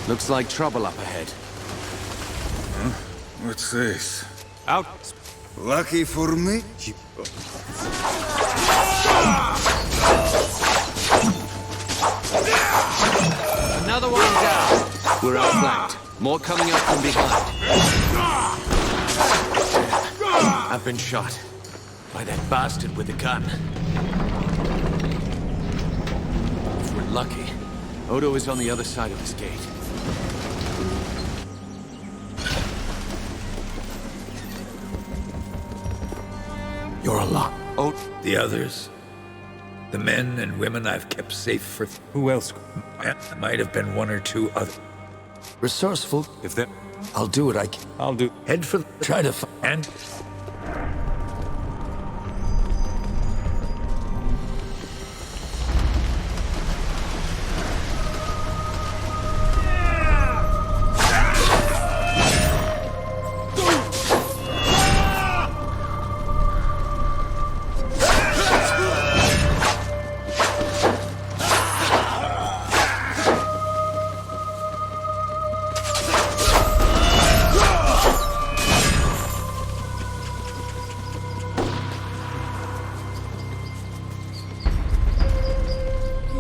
Looks like trouble up ahead. What's this? Out! Lucky for me? Another one down! We're outflanked. More coming up from behind. I've been shot. By that bastard with the gun. If we're lucky, Odo is on the other side of this gate. You're alone. Oh, The others? The men and women I've kept safe for... Who else? Might have been one or two other... Resourceful. If that... I'll do what I can. I'll do... Head for... Try to find...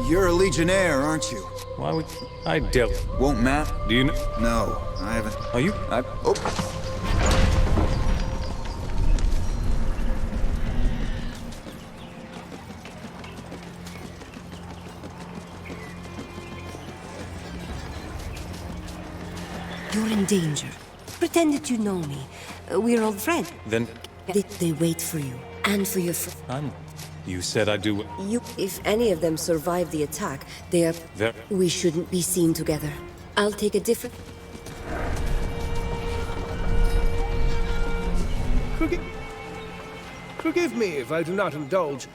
You're a Legionnaire, aren't you? Why would... I dealt... Won't Matt? Do you know... No, I haven't. Are you... Oh. You're in danger. Pretend that you know me. We're old friends. Then... Did they wait for you? And for your I'm... You said I'd do... You... If any of them survive the attack, they are... Ver... We shouldn't be seen together. I'll take a different... Forgive me if I do not indulge.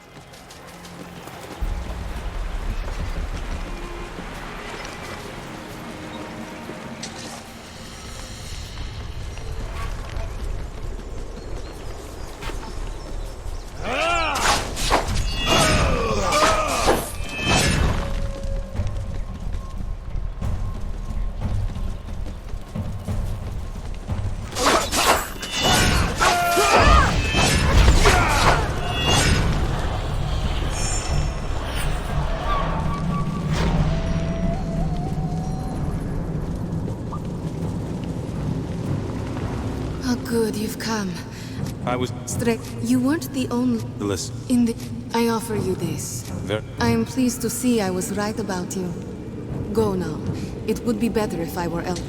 Oh, good, you've come. I was... You weren't the only... Listen. In the... I offer you this. Ver... I am pleased to see I was right about you. Go now. It would be better if I were else.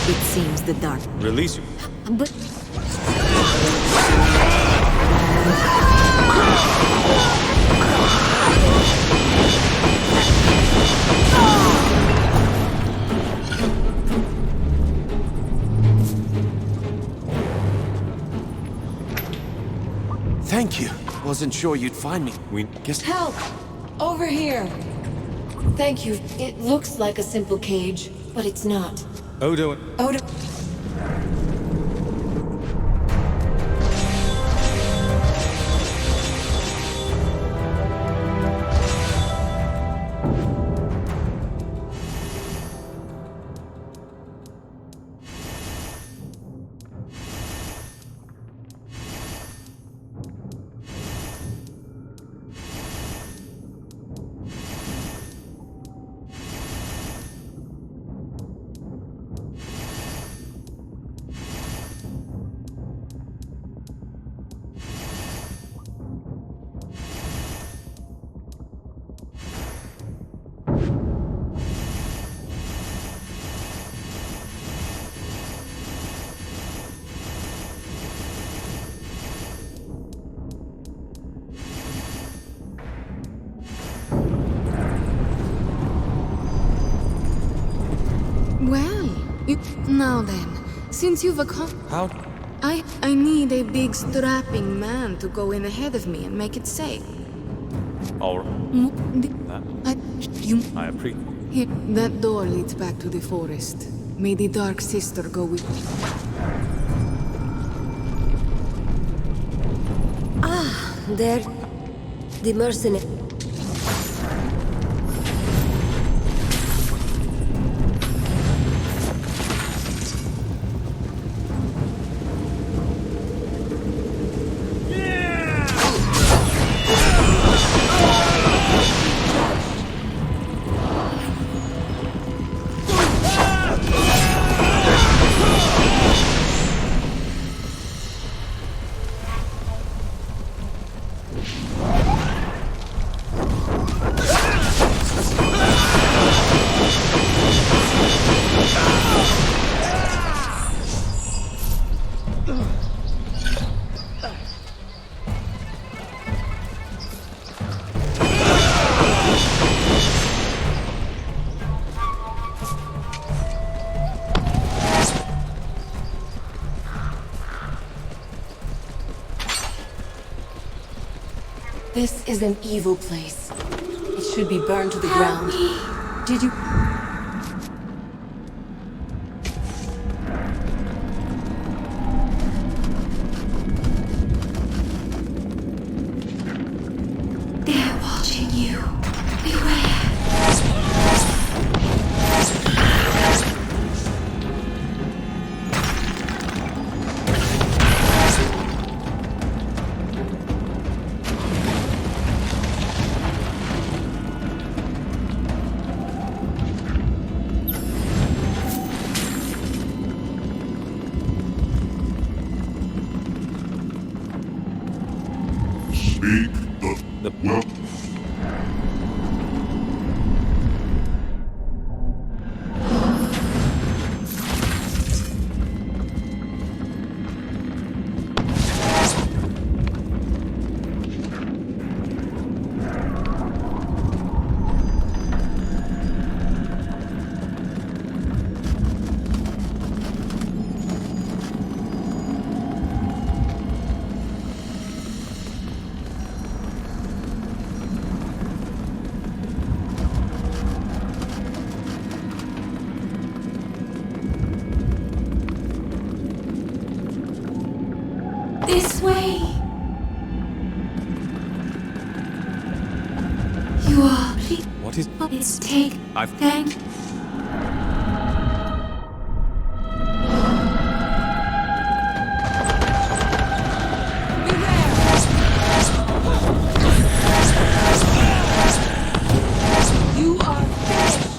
It seems the dark... Release you. But... thank you. Wasn't sure you'd find me. We... Guess... Help! Over here! Thank you. It looks like a simple cage, but it's not. Odo... Odo... Now then, since you've accomplished... How? I need a big strapping man to go in ahead of me and make it safe. All right. You... I appreciate. Here, that door leads back to the forest. May the Dark Sister go with you. There. The mercenary. This is an evil place. It should be burned to the ground. Did you... They're watching you. Beware. This way. You are... What is? It's take... Thank... You are finished.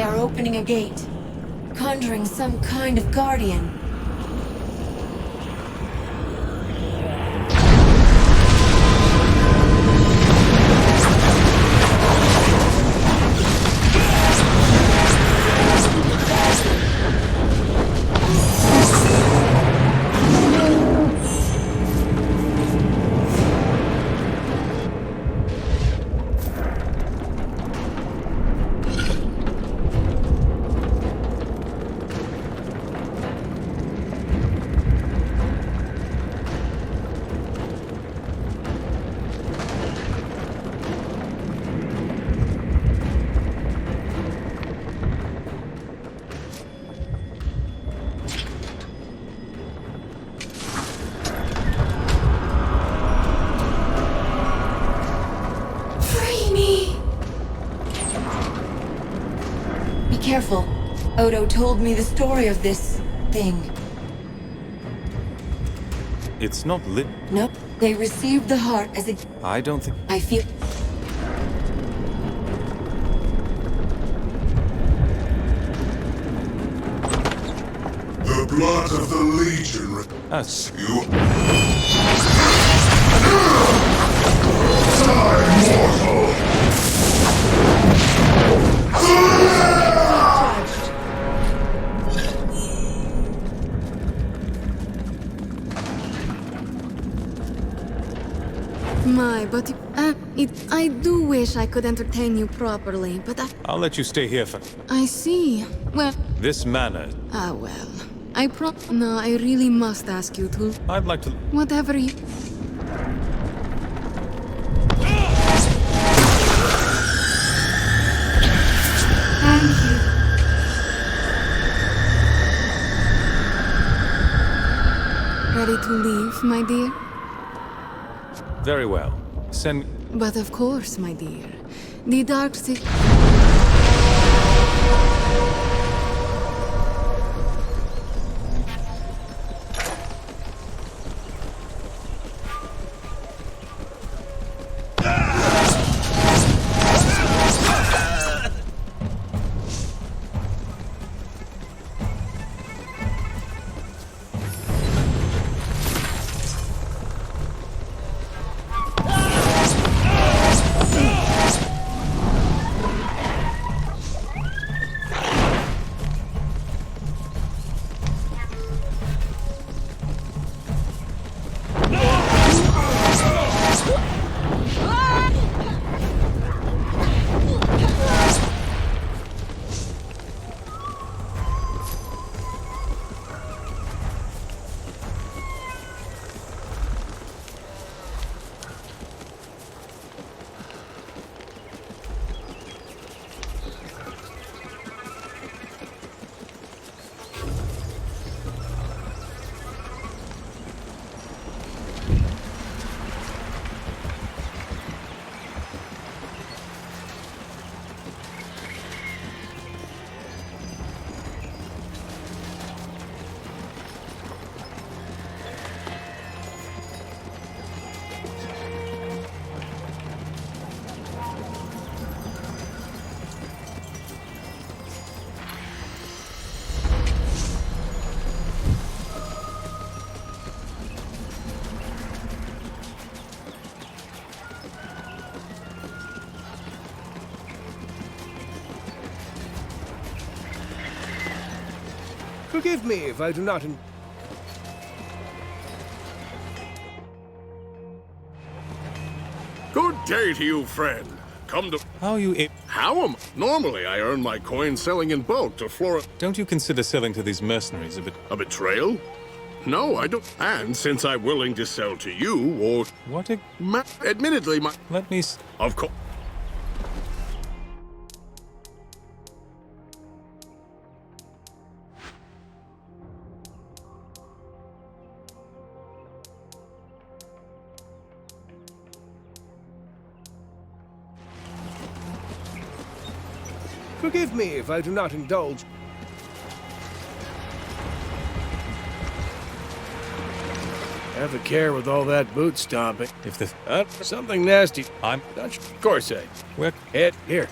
are opening a gate, conjuring some kind of guardian. Careful. Odo told me the story of this thing. It's not lit. Nope. They received the heart as a... I don't think. I feel... The blood of the Legion... As You... Die, mortal! But I do wish I could entertain you properly, but I'll let you stay here for I see. Well... this manor. Well... No, I really must ask you to... I'd like to... Whatever you... Thank you. Ready to leave, my dear? Very well. Send... But of course, my dear. The Dark City... Forgive me if I do not... Good day to you, friend. Come to... How are you... How am... Normally, I earn my coins selling in bulk to Flora... Don't you consider selling to these mercenaries a bit... A betrayal? No, I don't. And since I'm willing to sell to you, or... What a... admittedly, my... Let me... Of course... Forgive me if I do not indulge. Have a care with all that boot stomping. If the... Something nasty. I'm... Dutch Corset. Where... Head here.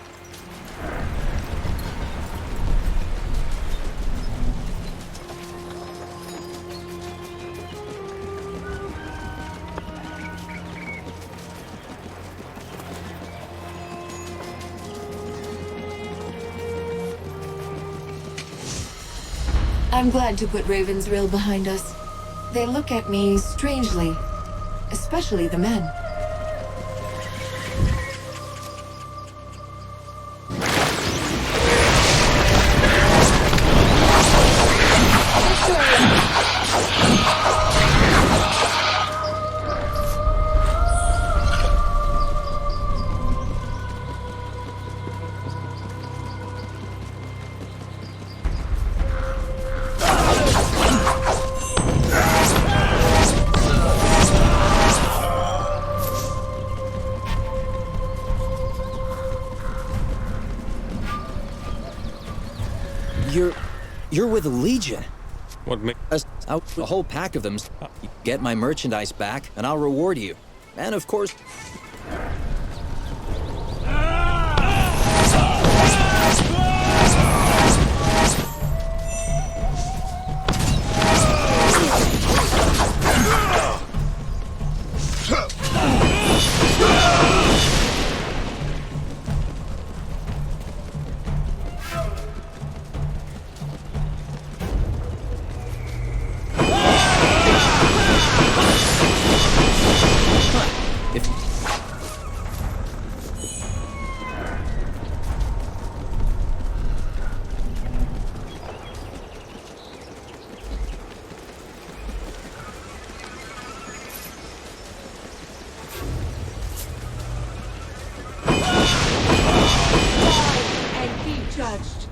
I'm glad to put Ravensrill behind us. They look at me strangely, especially the men. You're with the Legion. What make... A whole pack of them. Get my merchandise back, and I'll reward you. And of course... And be judged.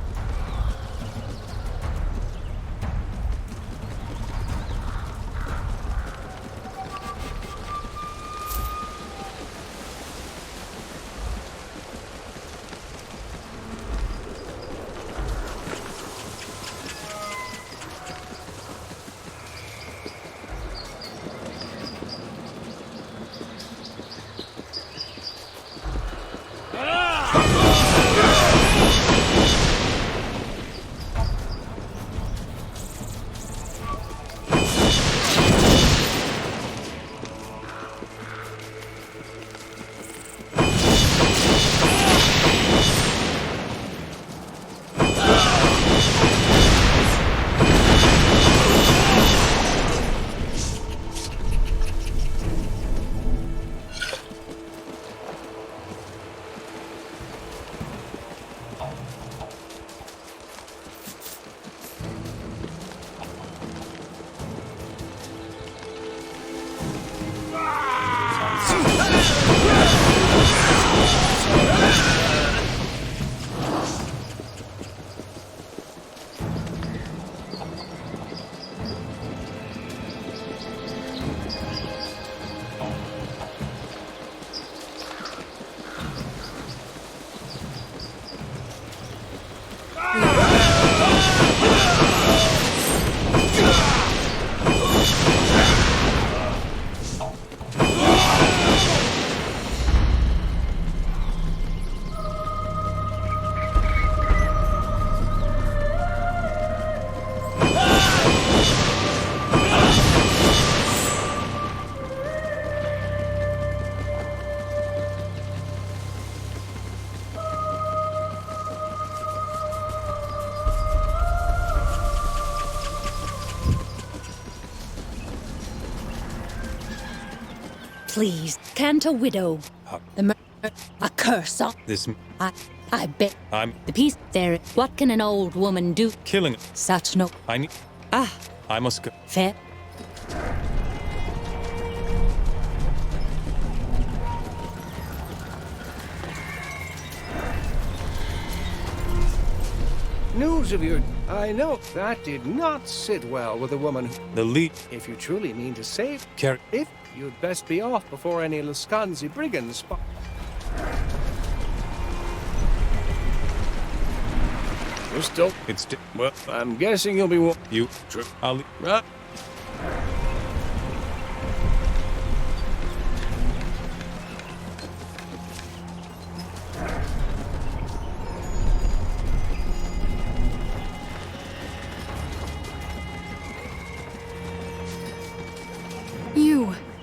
Please, can't a widow, a curse on This... I bet I'm... the piece there. What can an old woman do? Killing... Such no. I need... I must go... Fair. News of your... I know that did not sit well with a woman. The lead... If you truly mean to save... Carry... If you'd best be off before any Luskanzi brigands spot... You're still... It's... Well, I'm guessing you'll be... You... I'll...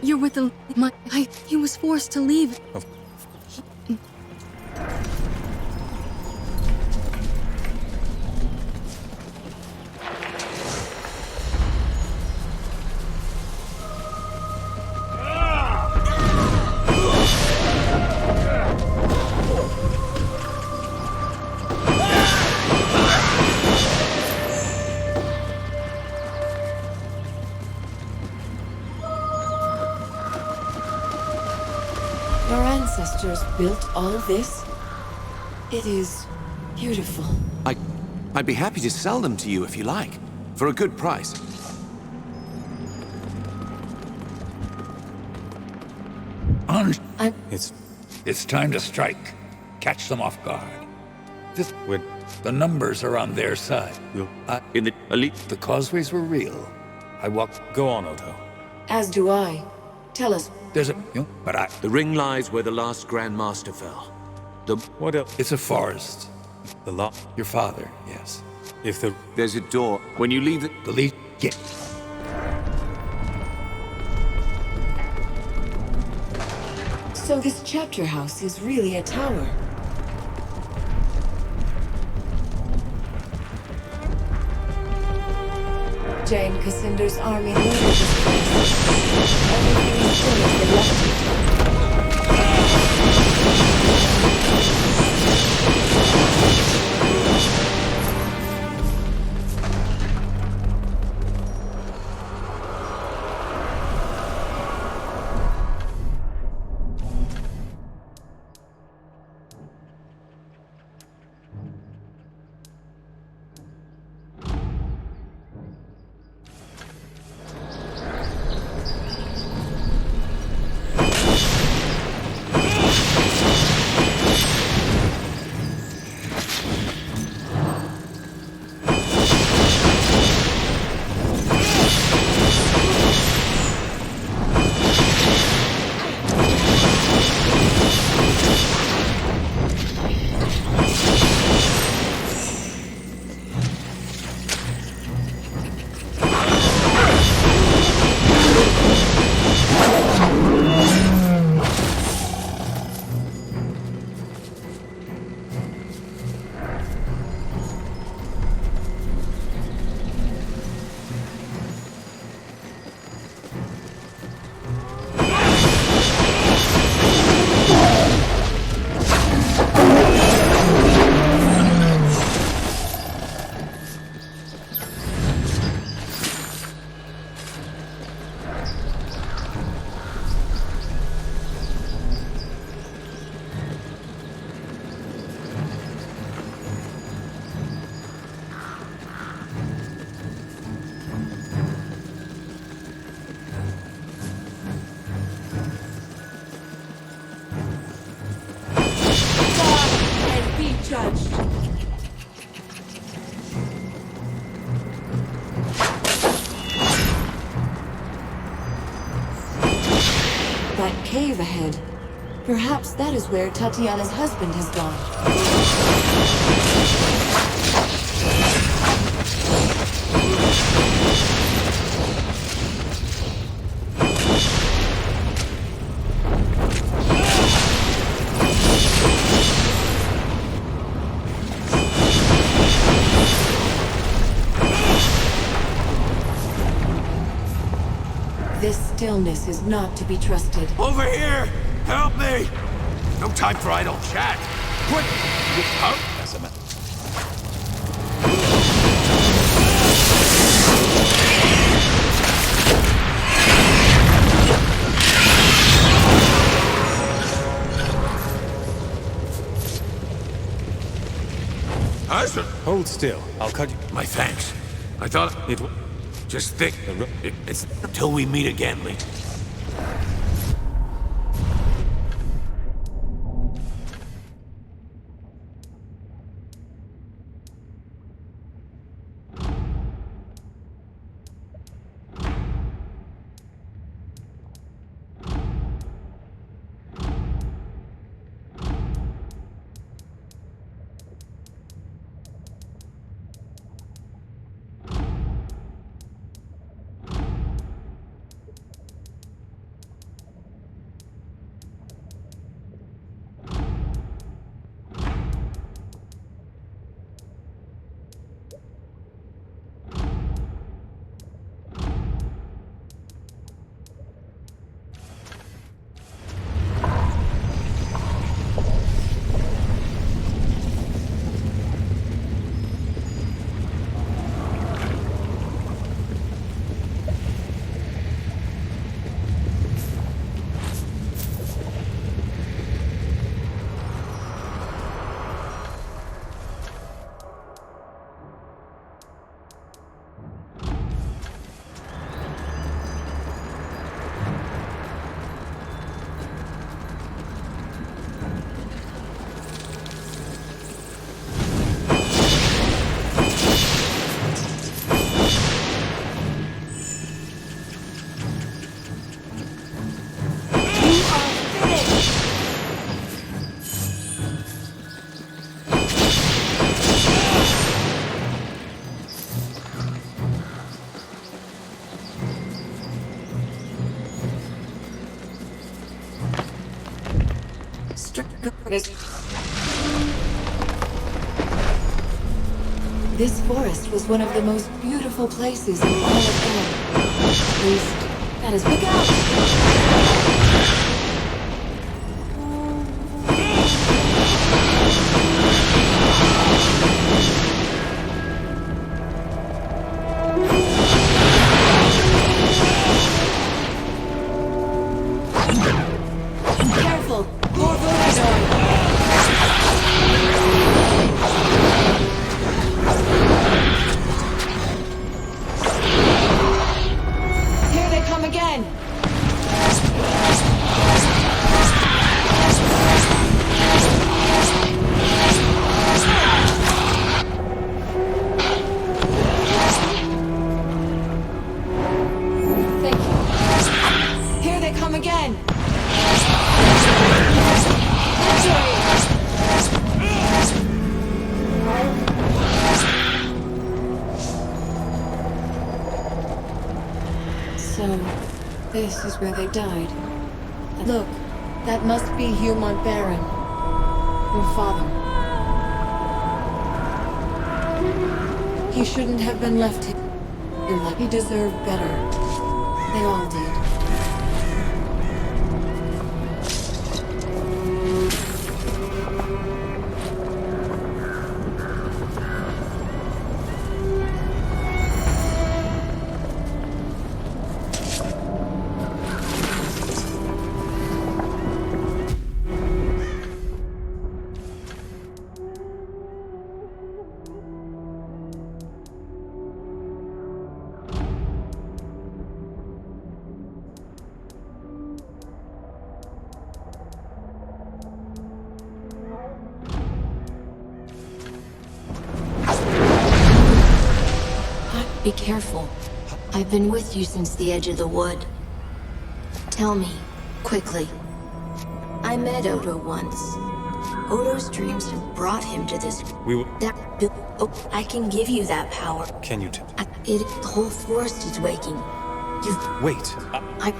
You're with the... He was forced to leave. ancestors built all this? It is beautiful. I'd be happy to sell them to you if you like, for a good price. It's time to strike. Catch them off guard. With The numbers are on their side. in the elite. The causeways were real. I walked. Go on, Otto. As do I. Tell us. There's a. But The ring lies where the last Grand Master fell. What else? It's a forest. The law. Your father, yes. If the There's a door. When you leave it, The lead. Get. So this chapter house is really a tower. Jane Cassinder's army looted this place. Everything is still as they left it. That cave ahead. Perhaps that is where Tatiana's husband has gone. This stillness is not to be trusted. Over here! Help me! No time for idle chat! Quick! That's a man. Hold still. I'll cut you. My thanks. I thought It. just think it's until we meet again, Lee. This forest was one of the most beautiful places in all of England. At least, that is look out! Careful! More voting. Here they come again! Thank you. Here they come again! So, this is where they died. Look, that must be Hugh Montbaron. Your father. He shouldn't have been left here. He deserved better. They all did. Be careful. I've been with you since the edge of the wood. Tell me, quickly. I met Odo once. Odo's dreams have brought him to this... I can give you that power. Can you The whole forest is waking. Wait. I'm...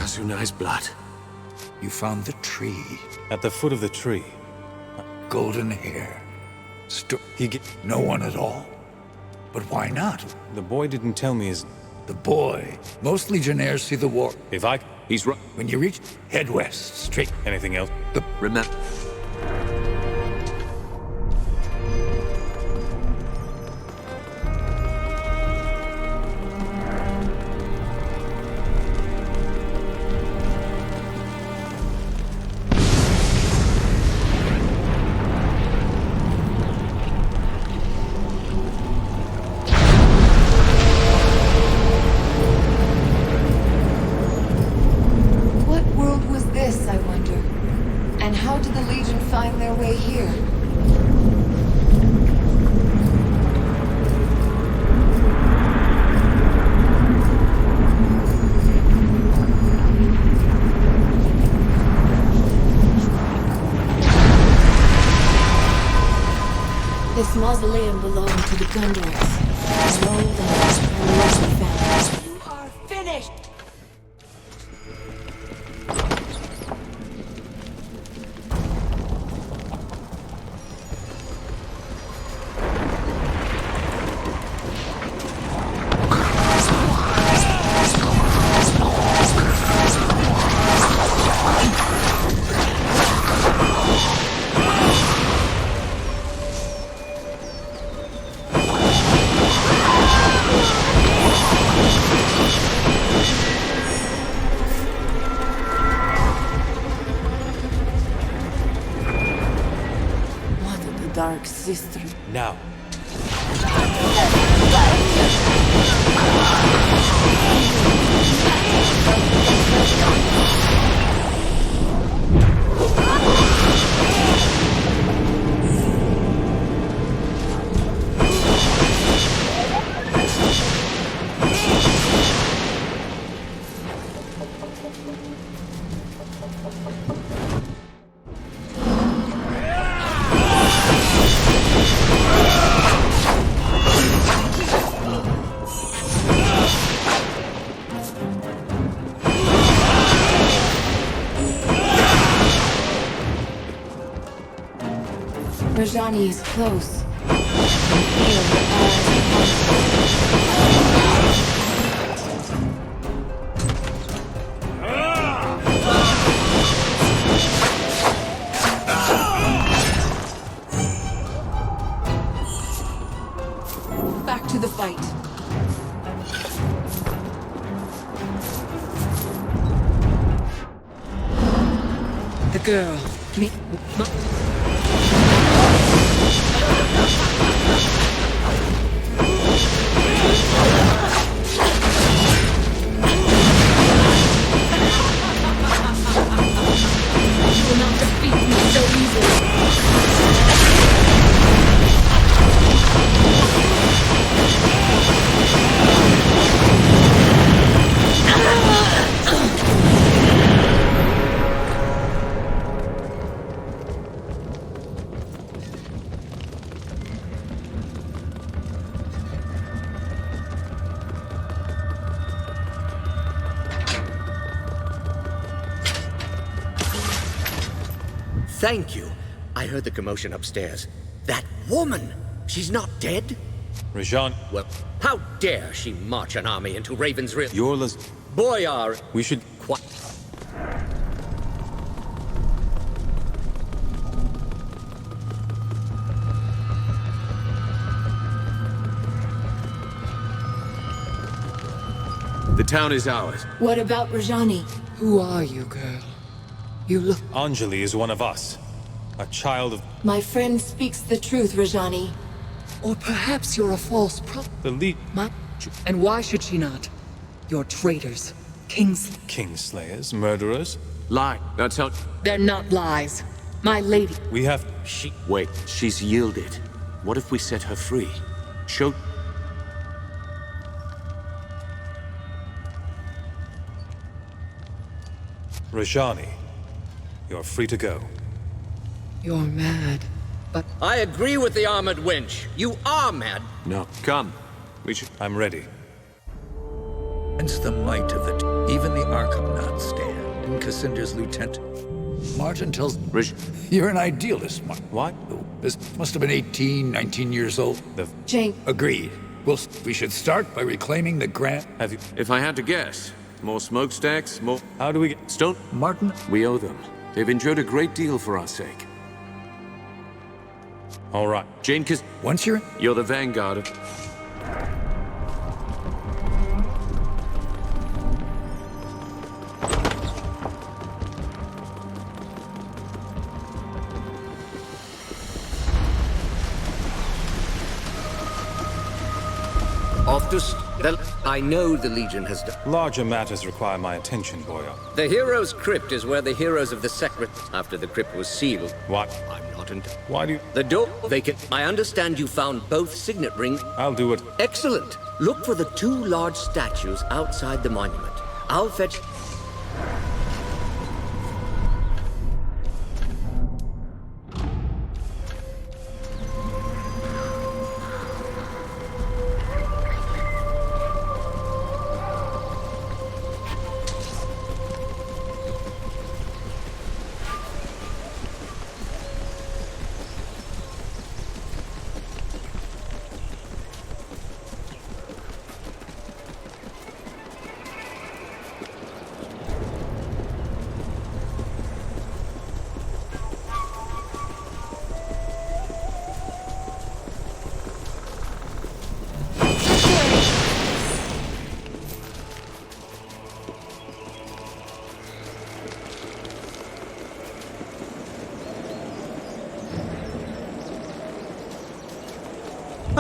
Azunai's blood. You found the tree. At the foot of the tree. Golden hair. No one at all. But why not? The boy didn't tell me his... The boy. Most Legionnaires see the war. If I... He's right. When you reach, head west, straight. Anything else? Remember... What world was this, I wonder? And how did the Legion find their way here? This mausoleum belonged to the Gundors, an old and wealthy family. You are finished! this through. Now. Rajani is close. I can feel her eyes. Back to the fight. The girl. Me. You will not defeat me so easily. Thank you. I heard the commotion upstairs. That woman! She's not dead? Rajan. Well, how dare she march an army into Raven's Rift? Yorla's. Boyar! We should. The town is ours. What about Rajani? Who are you, girl? You look... Anjali is one of us. A child of... My friend speaks the truth, Rajani. Or perhaps you're a false prophet. The lead... And why should she not? You're traitors. Kingslayers, murderers. Lie. That's how... They're not lies. My lady... We have... Wait, she's yielded. What if we set her free? Show... Rajani, you're free to go. You're mad, but... I agree with the armored wench. You are mad. No. Come. We should... I'm ready. Hence the might of it. Even the Arkham stand. And Cassinder's lieutenant. Martin tells... You're an idealist, Martin. What? This must have been 18, 19 years old. Jane. Agreed. Well, we should start by reclaiming the grant. Have you... If I had to guess, more smokestacks, more... How do we get... Stone? Martin? We owe them. They've endured a great deal for our sake. All right. Jane, once you're... You're the vanguard of... I know the Legion has done. Larger matters require my attention, Boyar. The Heroes' Crypt is where the heroes of the Secret... After the crypt was sealed. What? I'm not in... Why do you... The door vacant. I understand you found both signet rings. I'll do it. Excellent. Look for the two large statues outside the monument. I'll fetch...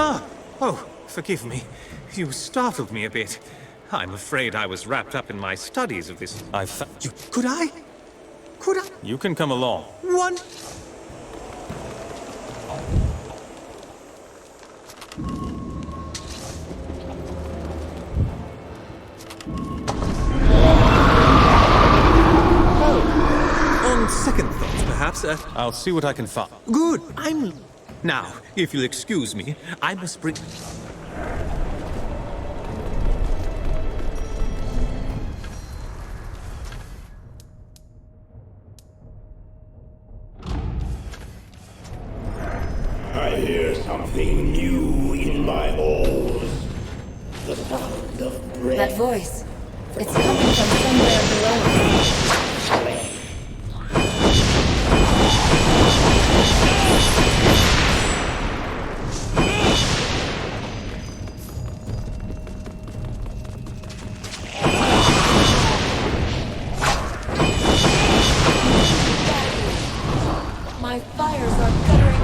Oh, forgive me. You startled me a bit. I'm afraid I was wrapped up in my studies of this. Could I? You can come along. One. On second thoughts, perhaps. I'll see what I can find. Good. Now, if you'll excuse me, I must bring. I hear something new in my halls. The sound of breath. That voice. It's coming from somewhere below. My fires are guttering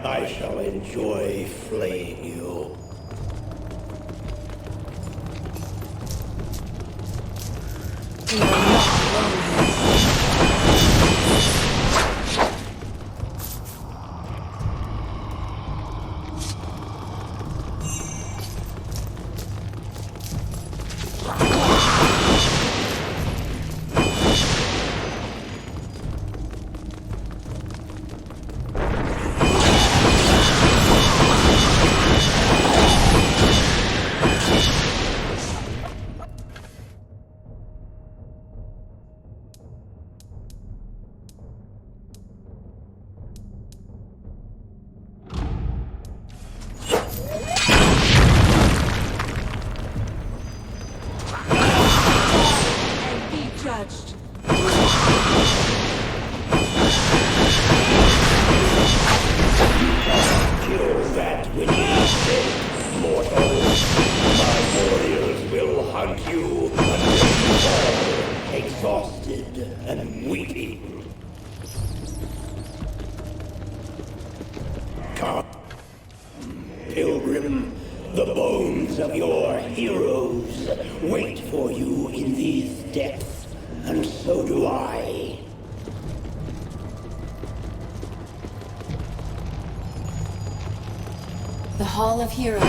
I shall enjoy flaying you. You are not alone. Judged. Kill that which is dead, mortal. My warriors will hunt you until you fall, exhausted and weeping. Come, pilgrim, the bones of your heroes wait for you in these depths, and so do I. The Hall of Heroes.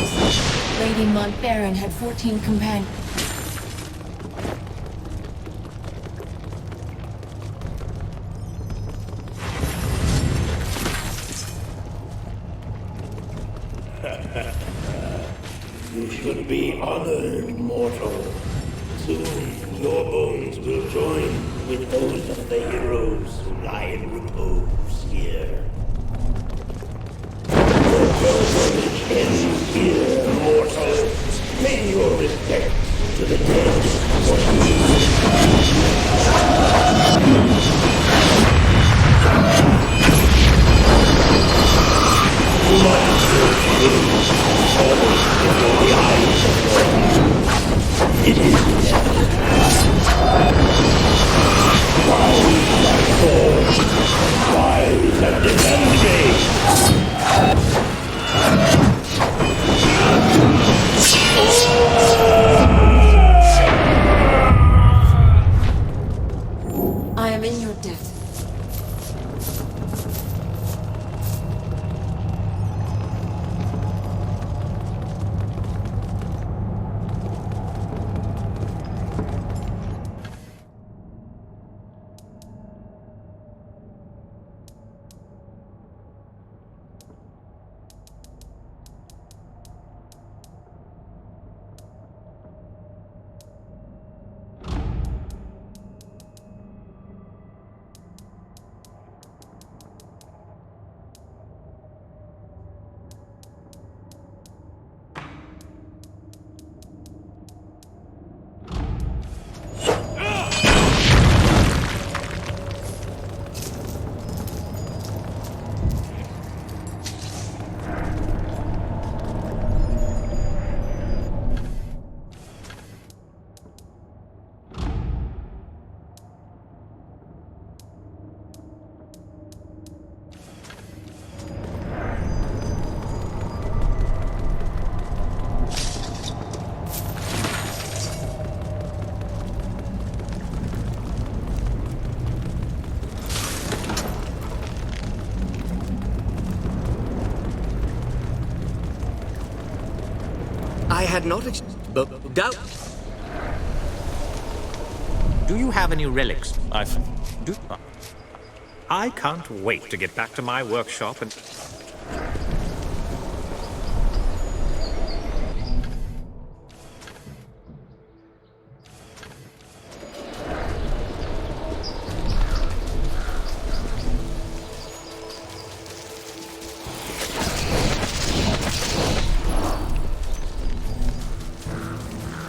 Lady Montbaron had 14 companions. You should be honored, mortal. Soon your bones will join with those of the heroes who lie in repose here. Your pilgrimage ends here, mortal. Pay your respects to the dead for it is rise, my sword. Rise and defend me. had not doubt. Do you have any relics? I can't wait to get back to my workshop and...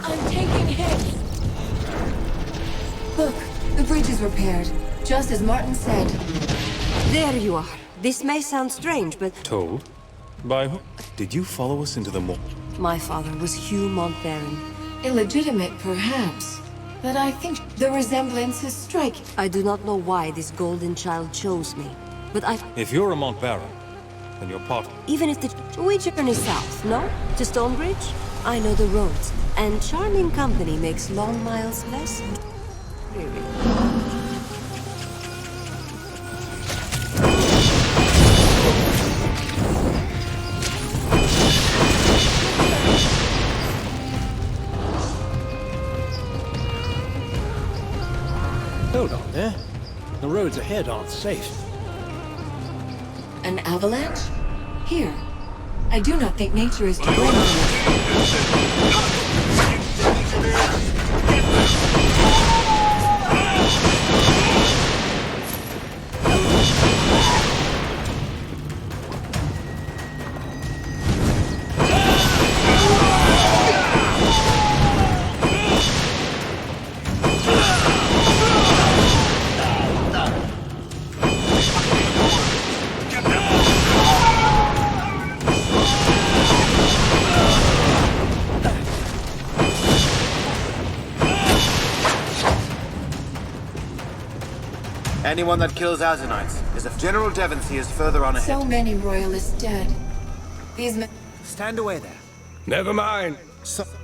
I'm taking hits. Look, the bridge is repaired, just as Martin said. There you are. This may sound strange, but Told? By who? Did you follow us into the mall? my father was Hugh Montbarron. Illegitimate, perhaps, but I think the resemblance is striking. I do not know why this golden child chose me, but If you're a Montbarron, then you're part of... even if we journey south, no? To Stonebridge? I know the roads, and charming company makes long miles less dreary. Hold on there. The roads ahead aren't safe. An avalanche? Here. I do not think nature is to blame for this. Anyone that kills Azanites is if General Devonsey is further on ahead. So many royalists dead. These men... Stand away there. Never mind.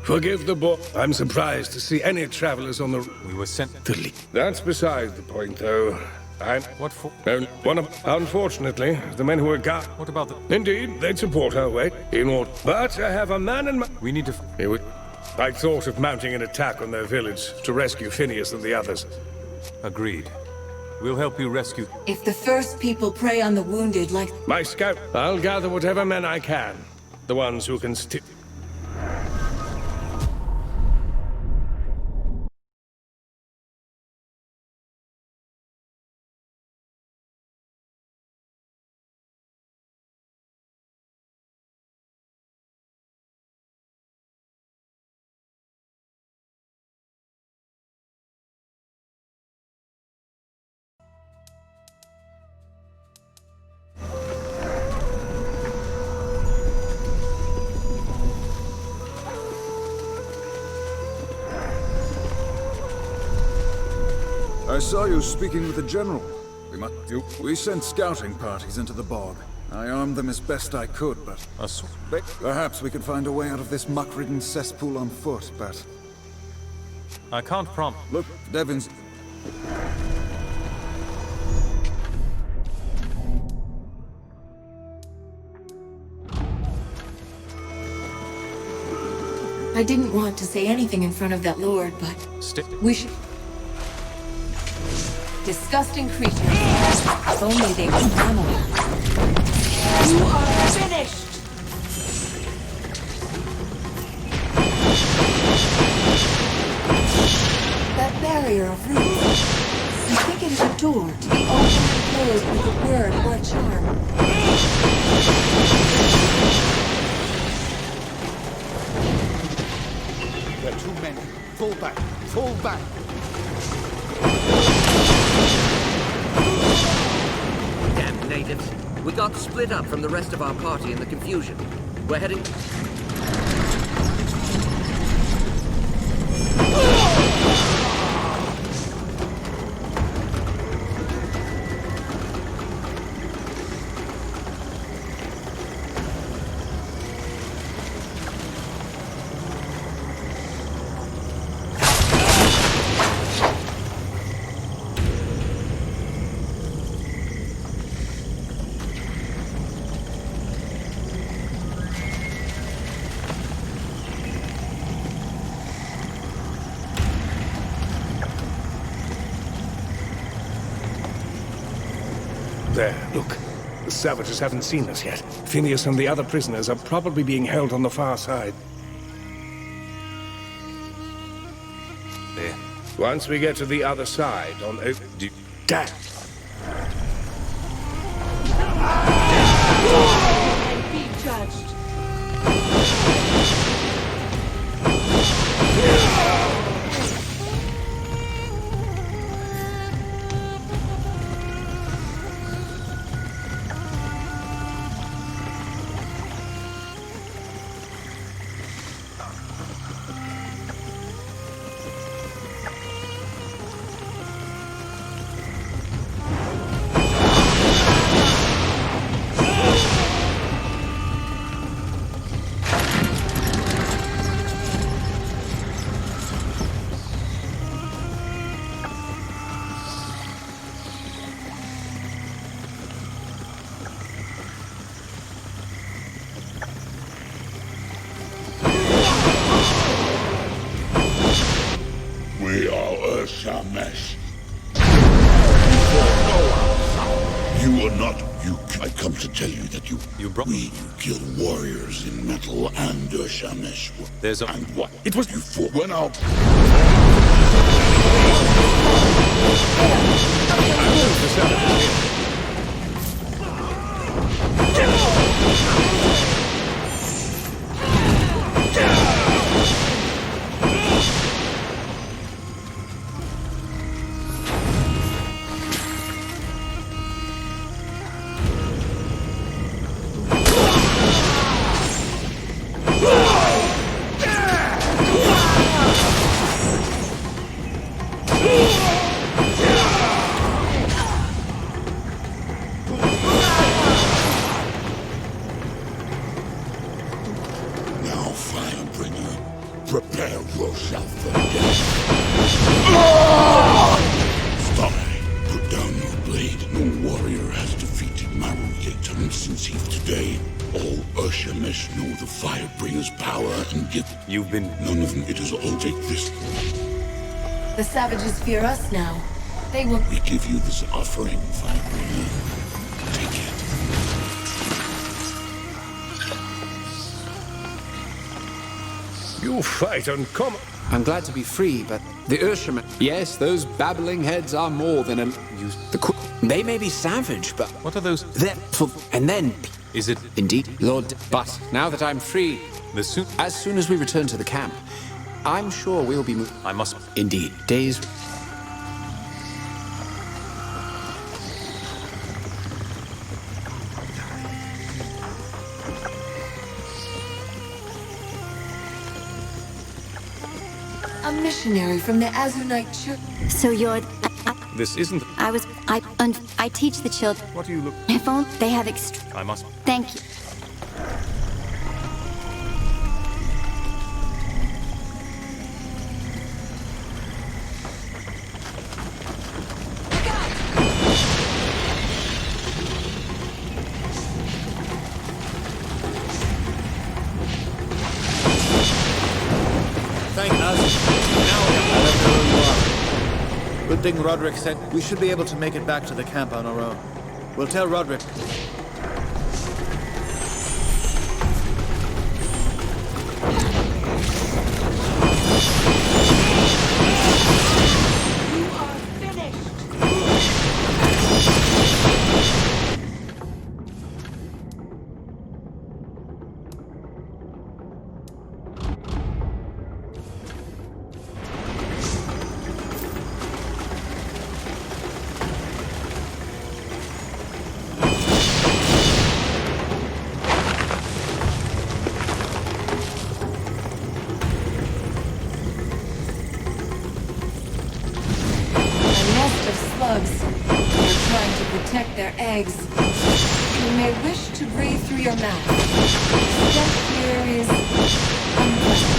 Forgive the boy. I'm surprised to see any travelers on the... We were sent to leave. That's beside the point, though. What for? One of... Unfortunately, the men who were What about the... Indeed, they'd support our way. In order. But I have a man in my... We need to... I thought of mounting an attack on their village to rescue Phineas and the others. Agreed. We'll help you rescue... If the first people prey on the wounded like... My scout, I'll gather whatever men I can. The ones who can stick... I saw you speaking with the general. We sent scouting parties into the bog. I armed them as best I could, but... Perhaps we could find a way out of this muck-ridden cesspool on foot, but... I can't promise. Look, Devon's... I didn't want to say anything in front of that lord, but... We should... Disgusting creatures. If only they were normal. You are finished! That barrier of roots. I think it is a door to be opened and closed with a word or a charm. There are too many. Fall back. Fall back. Damn natives. We got split up from the rest of our party in the confusion. We're heading... There, look. The savages haven't seen us yet. Phineas and the other prisoners are probably being held on the far side. There. Once we get to the other side, on Dad! And be judged. We are Urshamesh. You are not. I come to tell you that you kill warriors in metal and Urshamesh. There's a... And what? It was you for when our... Now, Firebringer, prepare yourself for death. Stop. Put down your blade. No warrior has defeated Maru-Yetum since eve today. All Urshamesh know the Firebringer's power and give... You've been... None of them. It is all. Take this. The savages fear us now. They will... We give you this offering, Firebringer. Take it. You fight uncommon. I'm glad to be free, but the Urshaman... Yes, those babbling heads are more than a... They may be savage, but... What are those... And then... Is it... Indeed, Lord... But now that I'm free... As soon as we return to the camp, I'm sure we'll be... I must... Indeed. Days... A missionary from the Azunite Church. So you're... This isn't... I teach the children. What do you look... If only they have I must... Thank you. Thank us. Now let know who you are. Good thing Roderick said we should be able to make it back to the camp on our own. We'll tell Roderick. Slugs. They're trying to protect their eggs. You may wish to breathe through your mouth. Death here is unpleasant.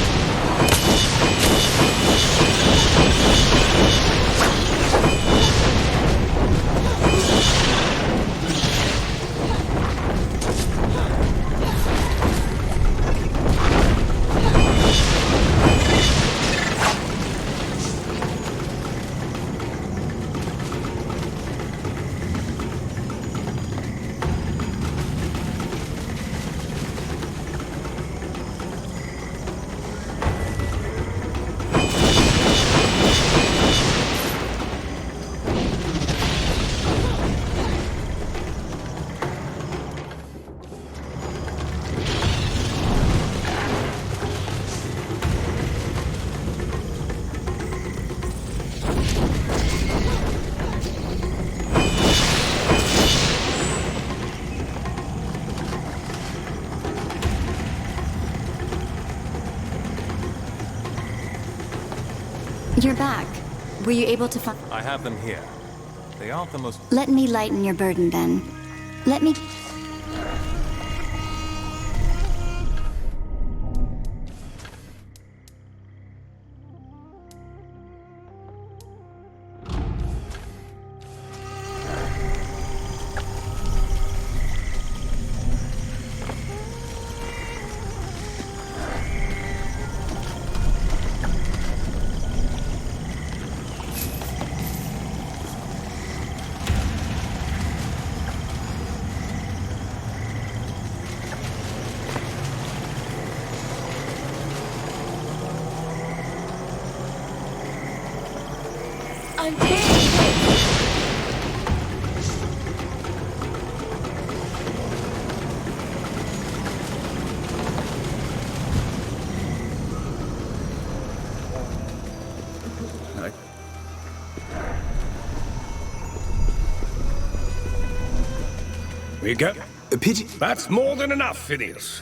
You're back. Were you able to find... I have them here. They aren't the most... Let me lighten your burden then. Let me... I'm taking it! We get a pity. That's more than enough, Phineas.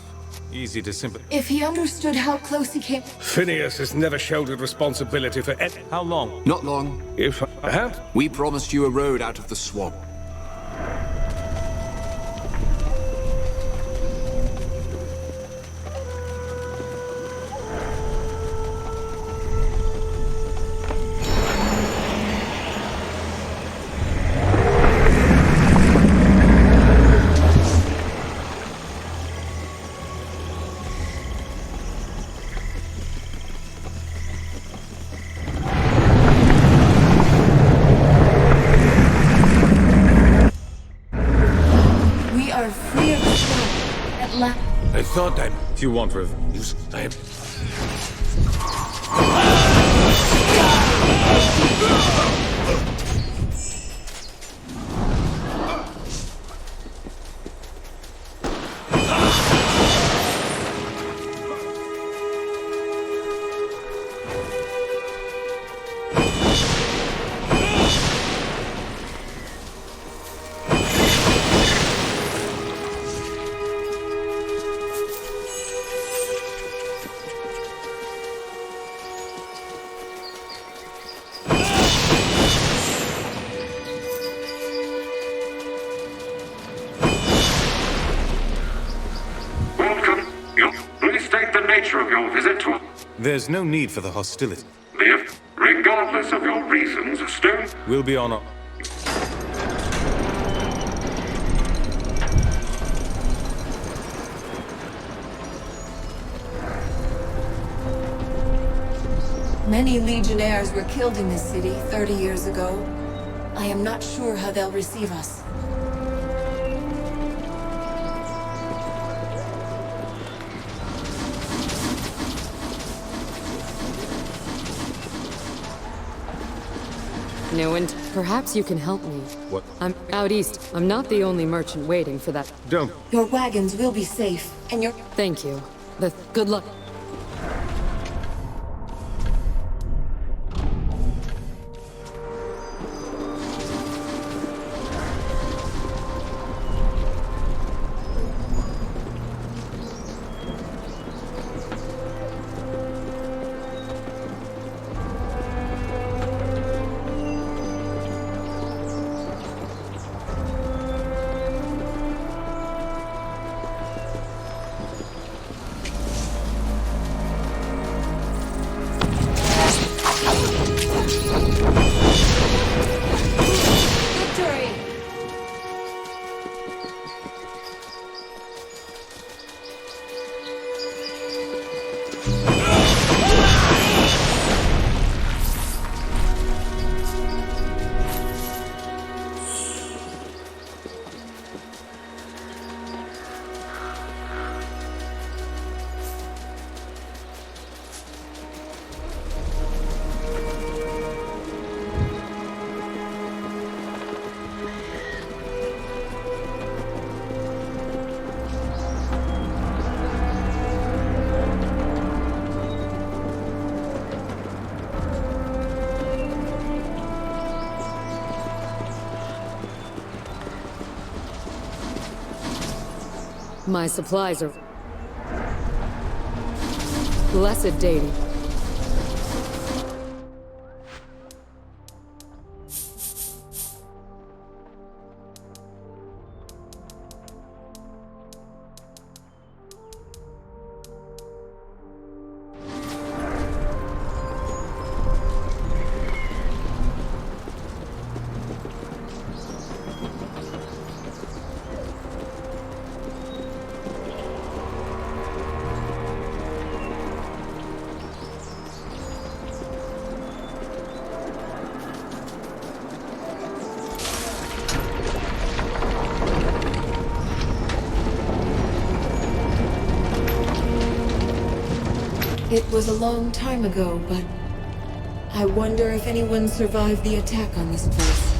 Easy to sympathize. If he understood how close he came... Phineas has never shouldered responsibility for any... How long? Not long. If I had... We promised you a road out of the swamp. I thought I'd... If you want revenge, Of your visit to... There's no need for the hostility. If, regardless of your reasons, still... We'll be on a... Many Legionnaires were killed in this city 30 years ago. I am not sure how they'll receive us. No, and perhaps you can help me. What? I'm out east. I'm not the only merchant waiting for that. Don't. Your wagons will be safe, and your... Thank you. Good luck. My supplies are... Blessed deity. It was a long time ago, but I wonder if anyone survived the attack on this place.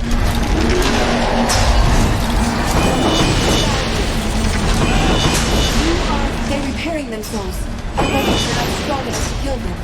They're repairing themselves. I reckon they're not strong enough to kill them.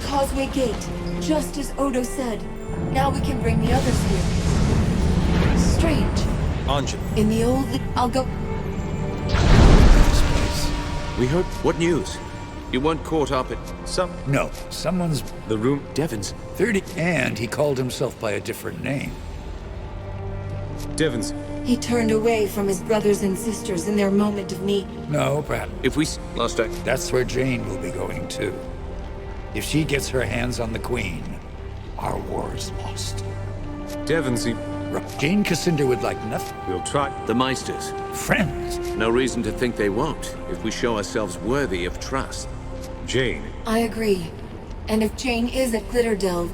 Causeway Gate, just as Odo said. Now we can bring the others here. Strange. Anju. In the old... I'll go... We heard... What news? You weren't caught up at... No, someone's... The room... Devons. 30, and he called himself by a different name. Devons. He turned away from his brothers and sisters in their moment of need. No, perhaps. If we... Lost track. That's where Jane will be going too. If she gets her hands on the Queen, our war is lost. Devons, Jane Cassinder would like nothing. We'll try. The Meisters. Friends. No reason to think they won't, if we show ourselves worthy of trust. Jane. I agree. And if Jane is at Glitterdale...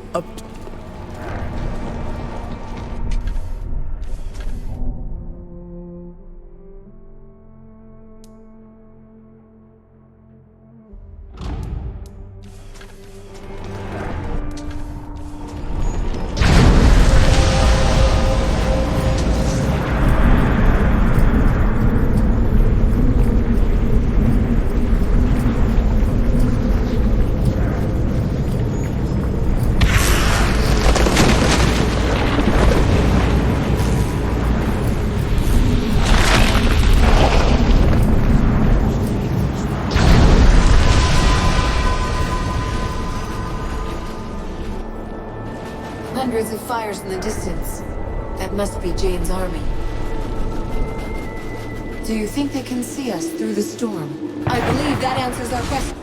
Hundreds of fires in the distance. That must be Jane's army. Do you think they can see us through the storm? I believe that answers our question.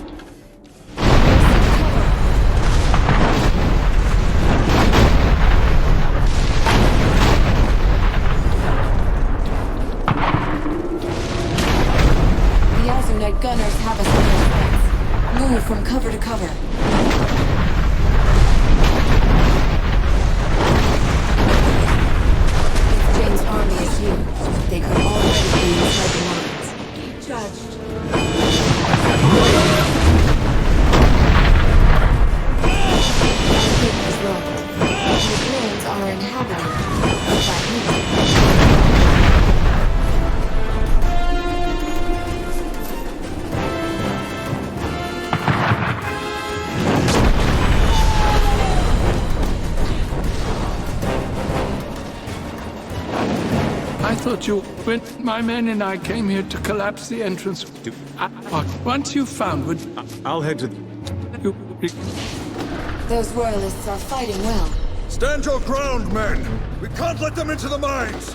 The Azunite gunners have us on their flanks. Move from cover to cover. They could already be inside the lines. Judged. The gate is locked. These ruins are inhabited by humans. I thought you... When my men and I came here to collapse the entrance... Once you found would... I'll head to... Those royalists are fighting well. Stand your ground, men! We can't let them into the mines!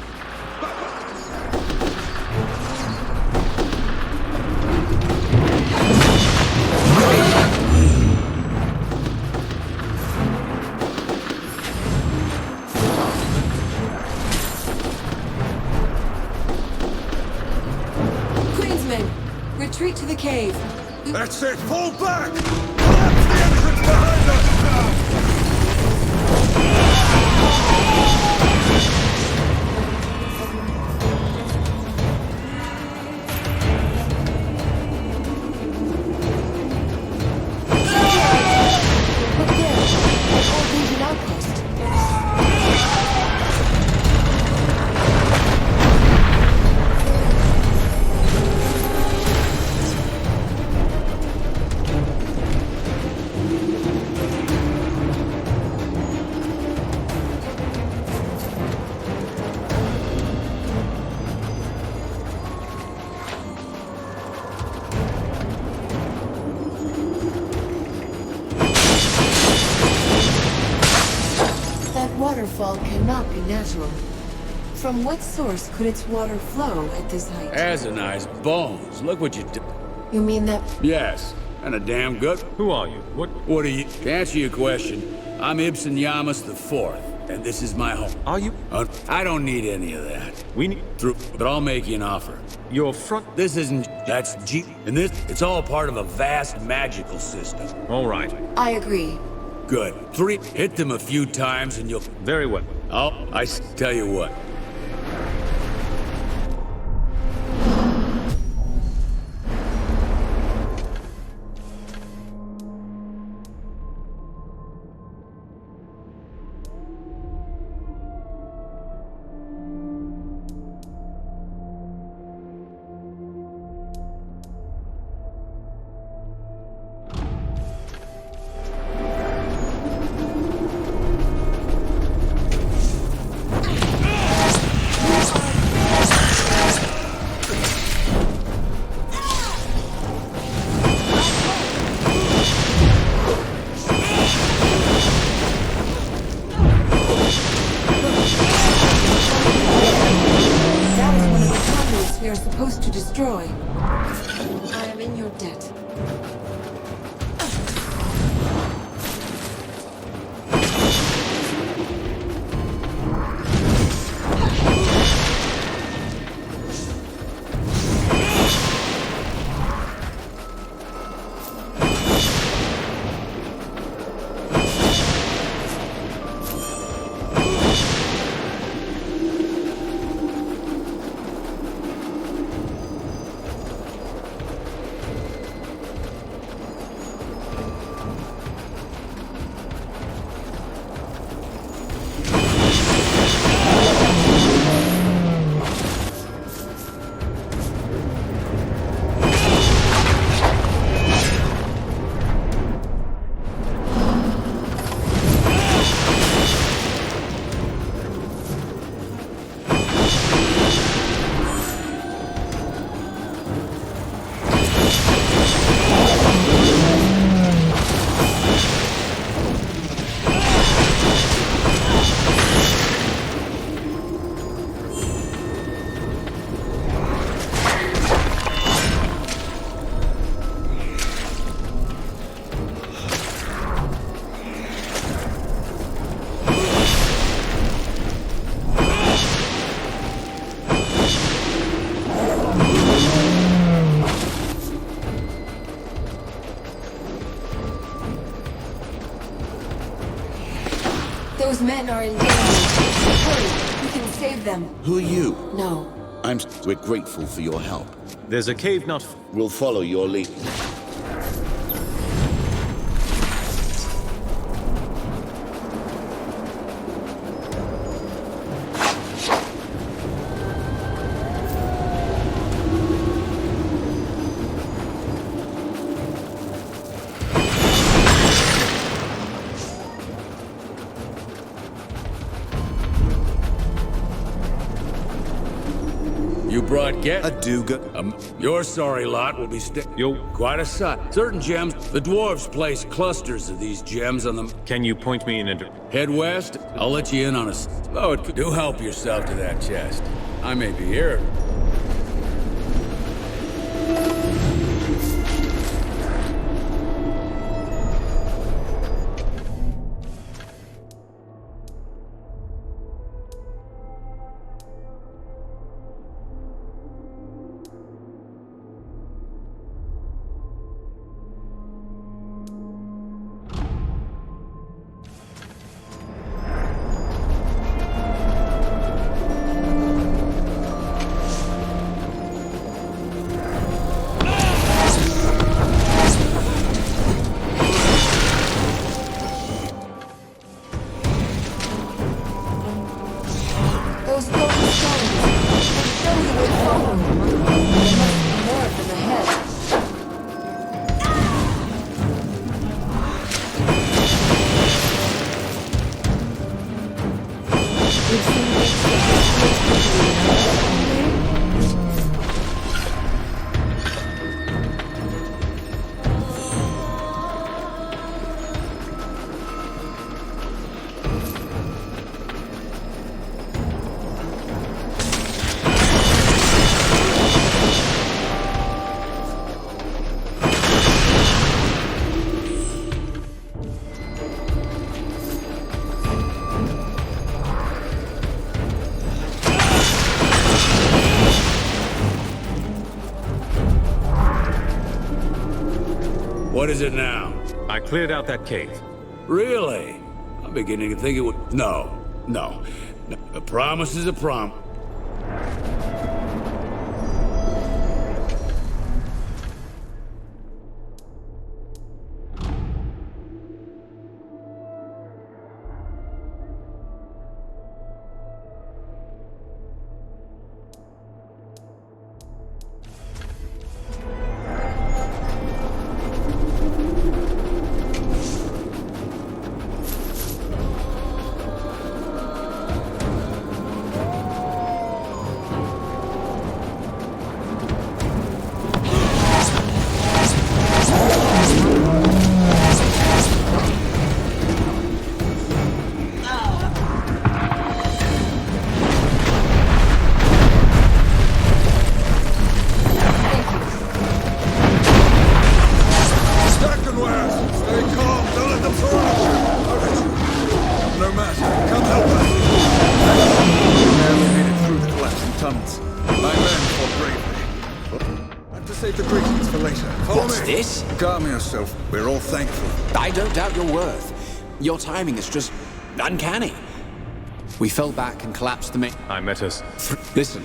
Queensmen, retreat to the cave. That's it! Fall back! Collapse the entrance behind us! Look there, an old Legion outpost. That waterfall cannot be natural. From what source could its water flow at this height? Azani's bones. Look what you did. You mean that? Yes, and a damn good. Who are you? What are you? To answer your question, I'm Ibsen Yamas IV, and this is my home. Are you? I don't need any of that. We need... But I'll make you an offer. Your front... This isn't... That's G... And this... It's all part of a vast magical system. All right. I agree. Good. 3. Hit them a few times and you'll... Very well. Tell you what. That is one of the conduits we are supposed to destroy. I am in your debt. Those men are in danger. Hurry, we can save them. Who are you? No. We're grateful for your help. There's a cave not... We'll follow your lead. brought guests. A do-good. Your sorry lot will be quite a sight. Certain gems, the dwarves place clusters of these gems on them. Can you point me in a... Head west, I'll let you in on a... Oh, do help yourself to that chest. I may be here. What is it now? I cleared out that cave. Really? I'm beginning to think it would... No. A promise is a promise. Calm yourself. We're all thankful. I don't doubt your worth. Your timing is just uncanny. We fell back and collapsed the main... I met us. Listen,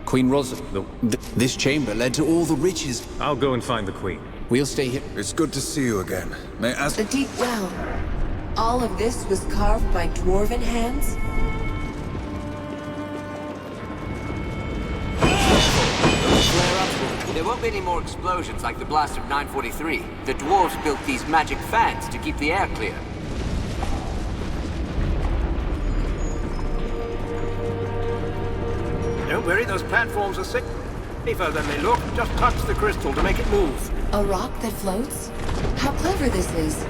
Queen Rosalind, this chamber led to all the riches. I'll go and find the Queen. We'll stay here. It's good to see you again. May I ask... The deep well. All of this was carved by dwarven hands? There won't be any more explosions like the blast of 943. The dwarves built these magic fans to keep the air clear. Don't worry, those platforms are safer than they look. Just touch the crystal to make it move. A rock that floats? How clever this is.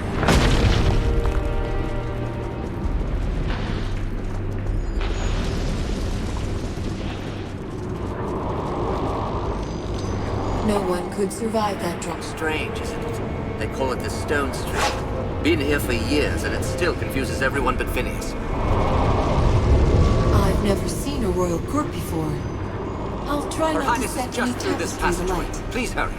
No one could survive that drop. Strange, isn't it? They call it the Stone Street. Been here for years, and it still confuses everyone but Phineas. I've never seen a royal court before. I'll try Her not to Highness set is any just through this tapestries passageway. alight. Please hurry.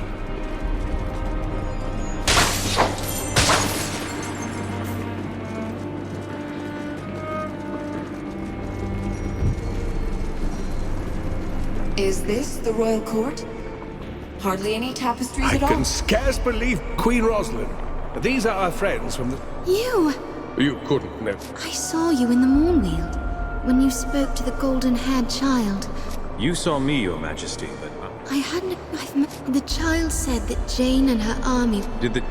Is this the royal court? Hardly any tapestries I at all. can scarce believe Queen Rosalind. These are our friends from the... You! You couldn't know. I saw you in the Moonweald, when you spoke to the golden-haired child. You saw me, Your Majesty, but... I hadn't... The child said that Jane and her army... Did the...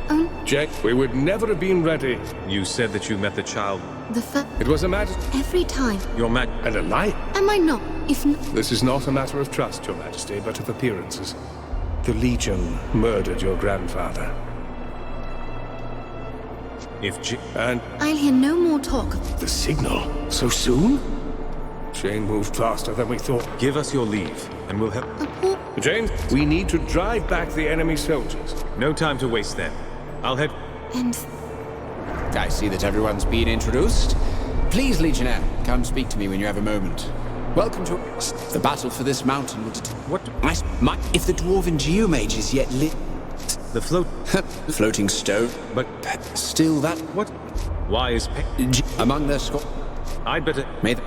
Jack, we would never have been ready. You said that you met the child... The It was a matter... Every time. Your And a lie. Am I not? if not... This is not a matter of trust, Your Majesty, but of appearances. The Legion murdered your grandfather. And I'll hear no more talk of... the signal? So soon? Jane moved faster than we thought. Give us your leave, and we'll help. James, we need to drive back the enemy soldiers. No time to waste then. I'll head... And... I see that everyone's been introduced. Please, Legionnaire, come speak to me when you have a moment. Welcome to... The battle for this mountain will... What? If the Dwarven Geomage is yet lit... The float... Floating stone. But... Still that... What? Why is... Among their squad... I'd better... May the...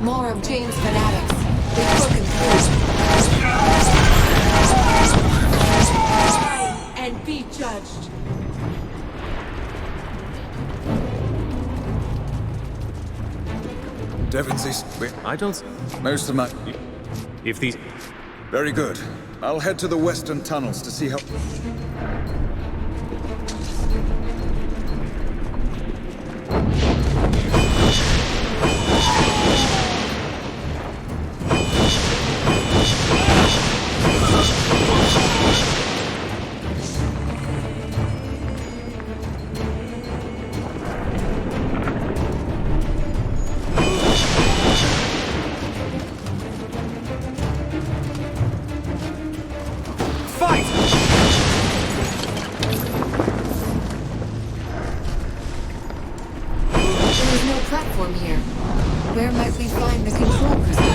More of Jane's fanatics. They've broken through. Die and be judged. Devon's I don't... Most of my... If these... Very good. I'll head to the western tunnels to see how... Platform here. Where might we find the control crystal?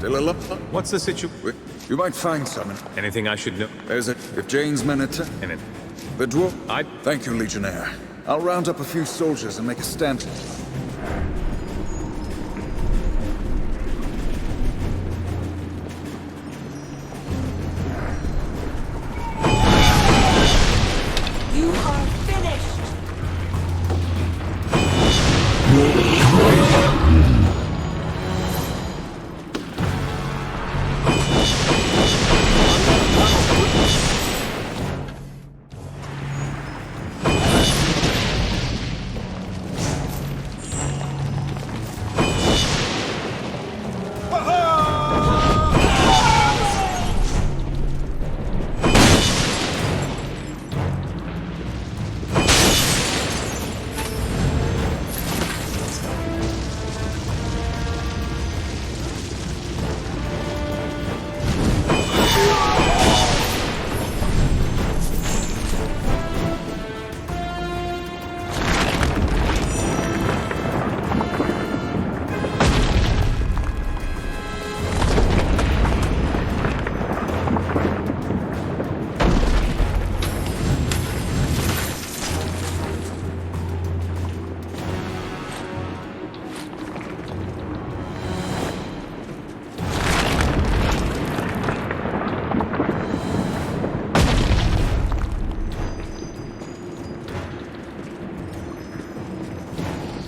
Still alive? What's the situation? You might find someone. Anything I should know? There's a... If Jane's men attack... The dwarf... Thank you, Legionnaire. I'll round up a few soldiers and make a stand. You are finished!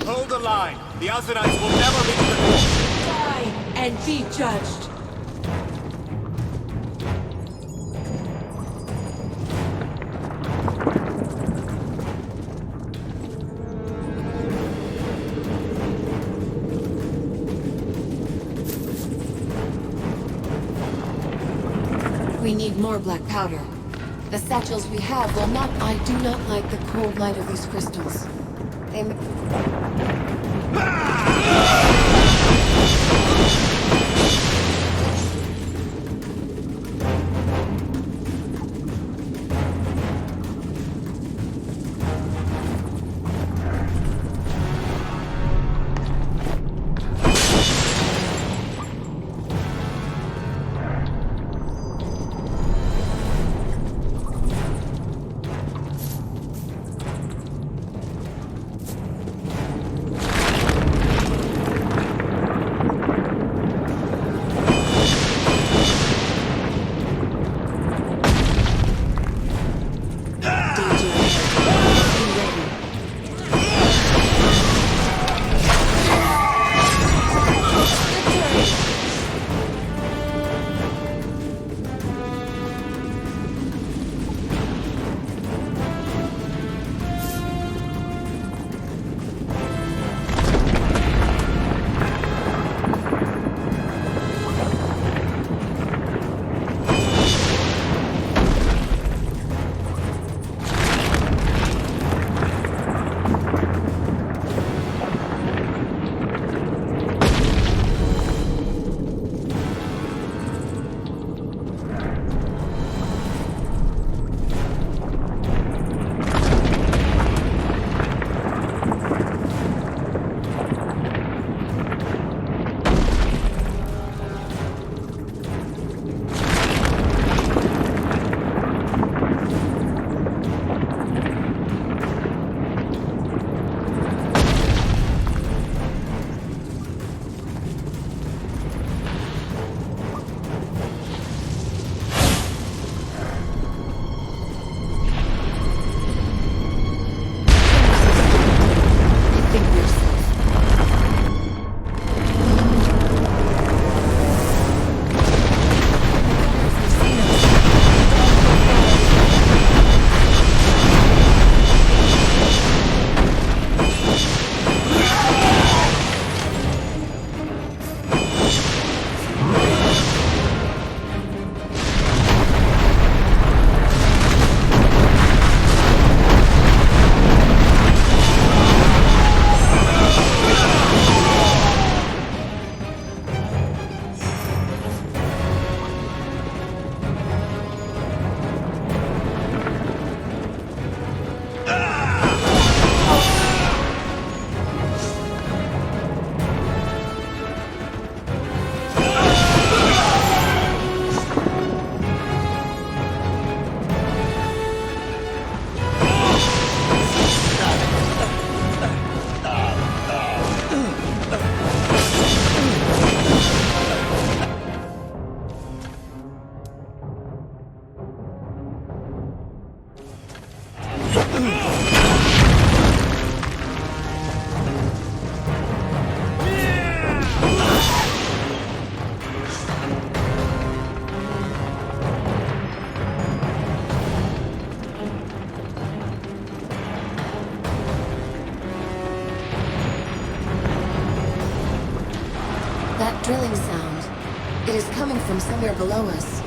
Hold the line. The Azanites will never reach the door. Die and be judged. We need more black powder. The satchels we have will not... I do not like the cold light of these crystals. They... wailing sound. It is coming from somewhere below us.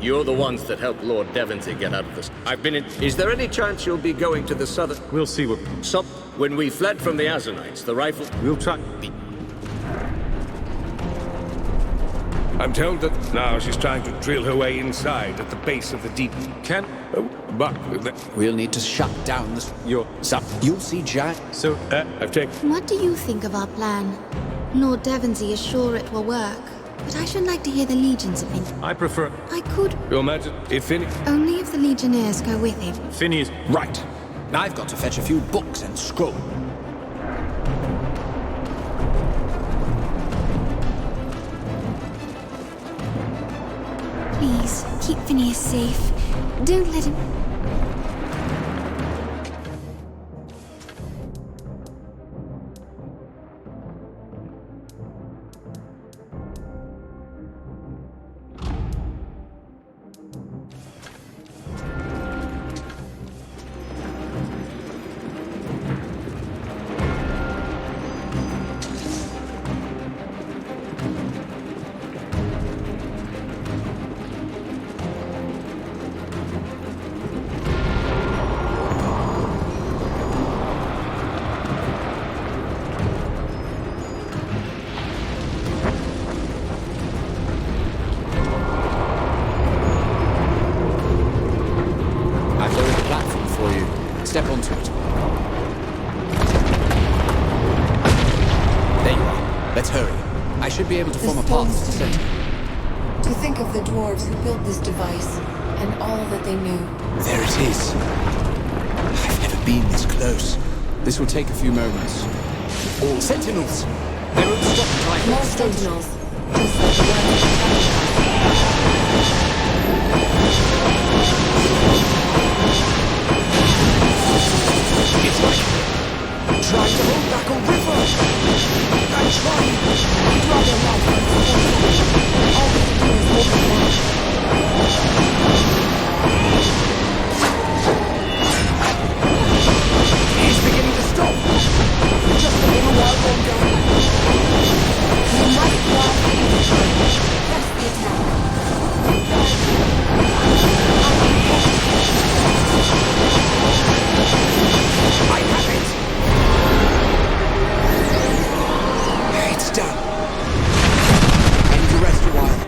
You're the ones that helped Lord Devonsey get out of this. I've been in... Is there any chance you'll be going to the southern... We'll see what... When we fled from the Azanites, the rifle... We'll try... I'm told that now she's trying to drill her way inside at the base of the deep... We'll need to shut down this... You'll see, Jack. So, I've taken... What do you think of our plan? Lord Devonsey is sure it will work, but I should like to hear the Legion's opinion. I prefer... I could... Your imagine if Phineas... Only if the Legionnaires go with him. Phineas... Right. I've got to fetch a few books and scroll. Please, keep Phineas safe. Don't let him... Step onto it. There you are. Let's hurry. I should be able to form a path to the center. To think of the dwarves who built this device, and all that they knew. There it is. I've never been this close. This will take a few moments. All sentinels! They won't stop until I hit More the stones. sentinels. Just like the It's like trying to hold back a river. I'm trying. I'd rather not. All we can do is walk along. He's beginning to stop. Just a little while longer. You might fly. Press the attack. I have it! It's done. I need to rest a while.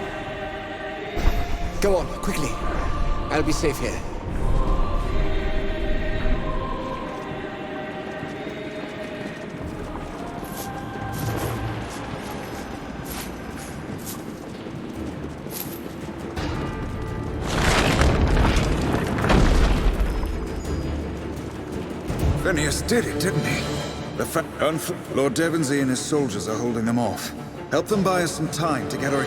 Go on, quickly. I'll be safe here. Phineas did it, didn't he? Lord Devonsey and his soldiers are holding them off. Help them buy us some time to get our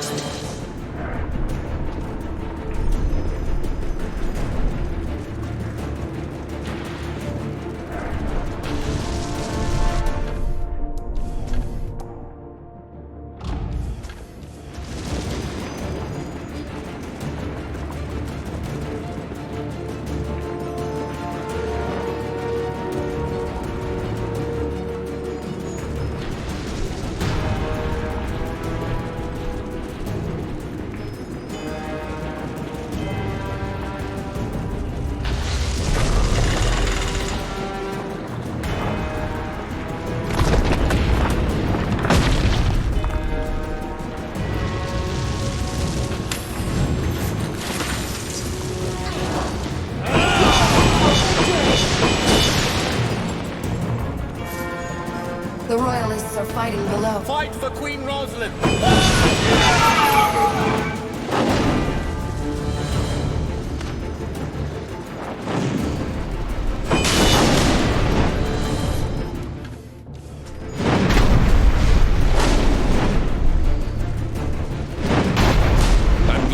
The Royalists are fighting below. Fight for Queen Rosalind!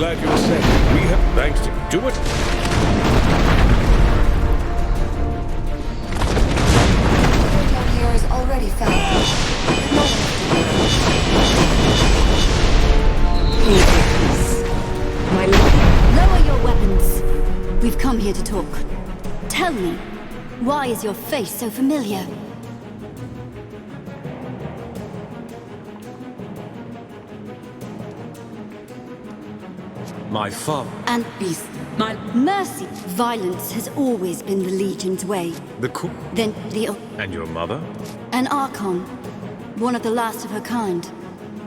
glad you were safe. We have thanks to do it. Down here is already found. My lord. Lower your weapons. We've come here to talk. Tell me, why is your face so familiar? My father. And beast. My mercy. Violence has always been the Legion's way. The cool. Then the... And your mother? An Archon. One of the last of her kind.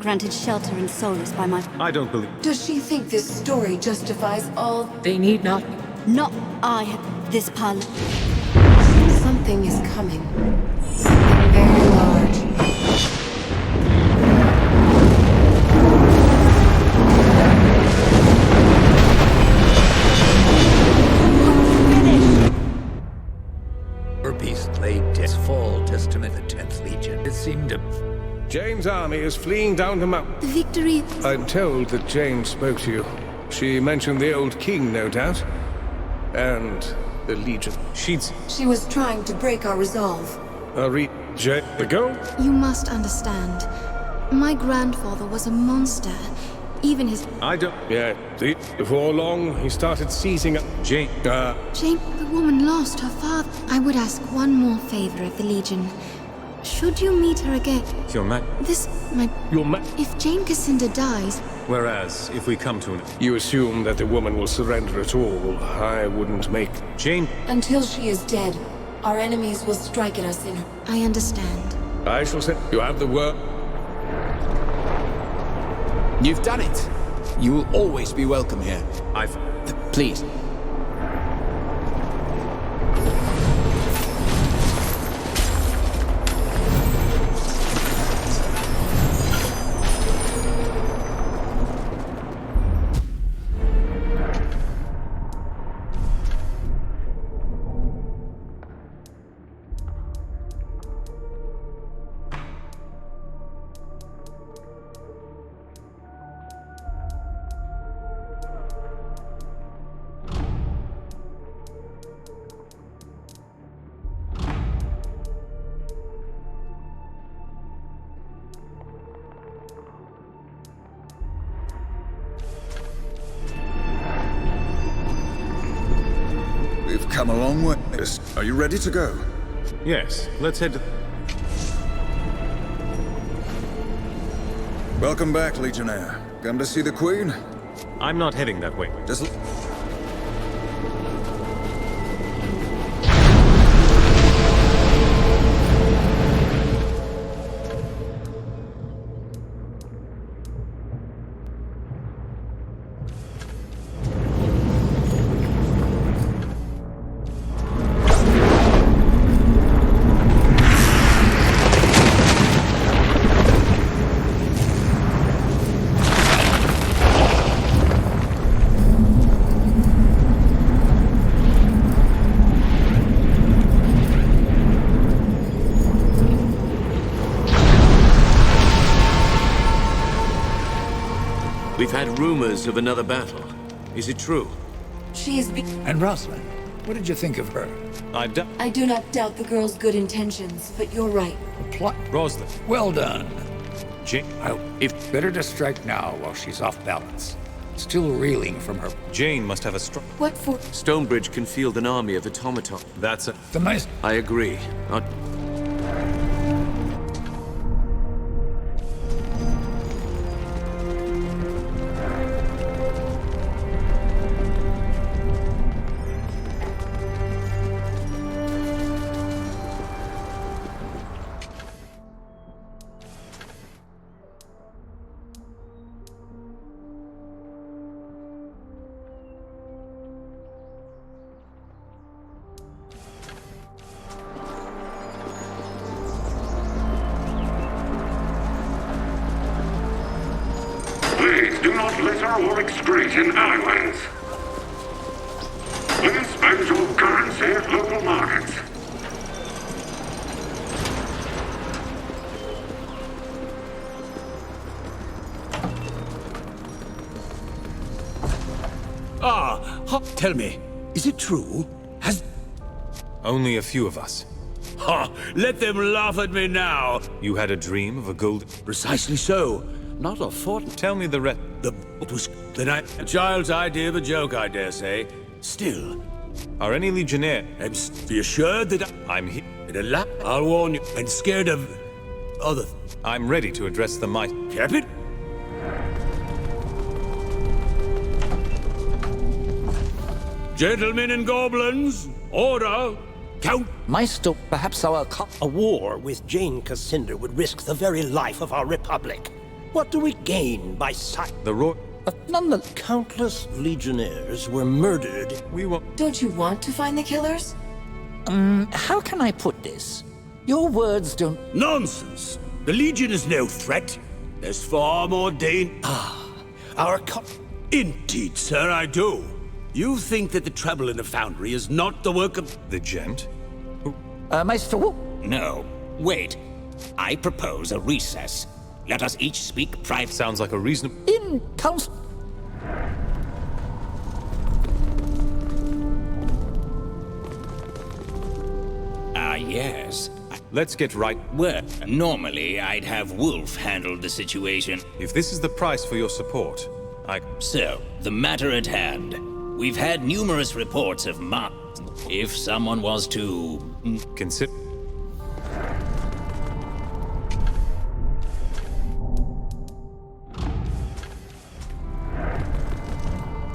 Granted shelter and solace by my... I don't believe... Does she think this story justifies all... They need not... Not I have this pal... Something is coming. Something very large. Her beast laid its full testament to the 10th Legion. It seemed to... Jane's army is fleeing down the mountain. The victory... I'm told that Jane spoke to you. She mentioned the old king, no doubt. And the Legion. She was trying to break our resolve. Jane, the go? You must understand. My grandfather was a monster. Even his... I don't... Yeah, before long, he started seizing up... Jane... Jane, the woman lost her father. I would ask one more favor of the Legion. Should you meet her again... Your man... This... my... Your man... If Jane Cassinda dies... Whereas, if we come to an... You assume that the woman will surrender at all. I wouldn't make... Jane... Until she is dead, our enemies will strike at us in her. I understand. I shall say... You have the word... You've done it. You will always be welcome here. Please. We've come a long way. Are you ready to go? Yes, let's head to... Welcome back, Legionnaire. Come to see the Queen? I'm not heading that way. Just... We've had rumors of another battle. Is it true? She is And Rosalind, what did you think of her? I do not doubt the girl's good intentions, but you're right. Rosalind. Well done. Jane... If better to strike now while she's off balance. Still reeling from her... Jane must have a strong... What for? Stonebridge can field an army of automaton. That's it. The mice... I agree. Please do not litter or excrete in alleyways. Please spend your currency at local markets. Tell me, is it true? Has... Only a few of us. Ha! Let them laugh at me now! You had a dream of a gold... Precisely so. Not a thought... Tell me the rest. It was... A child's idea of a joke, I dare say. Still... Are any Legionnaire? Be assured that I'm here. I'll warn you. And scared of... other... I'm ready to address the might. Captain? Gentlemen and goblins, order! Count! Maester, perhaps our... A war with Jane Cassander would risk the very life of our republic. What do we gain by The roar... Countless legionnaires were murdered. We won't... Don't you want to find the killers? How can I put this? Your words don't... Nonsense! The Legion is no threat. There's far more Our Indeed, sir, I do. You think that the trouble in the foundry is not the work of... The gent? Maester... No. Wait. I propose a recess. Let us each speak private. Sounds like a reasonable... In council... Yes. Let's get right... Well, normally I'd have Wolf handle the situation. If this is the price for your support, So, the matter at hand. We've had numerous reports of if someone was to... Consider...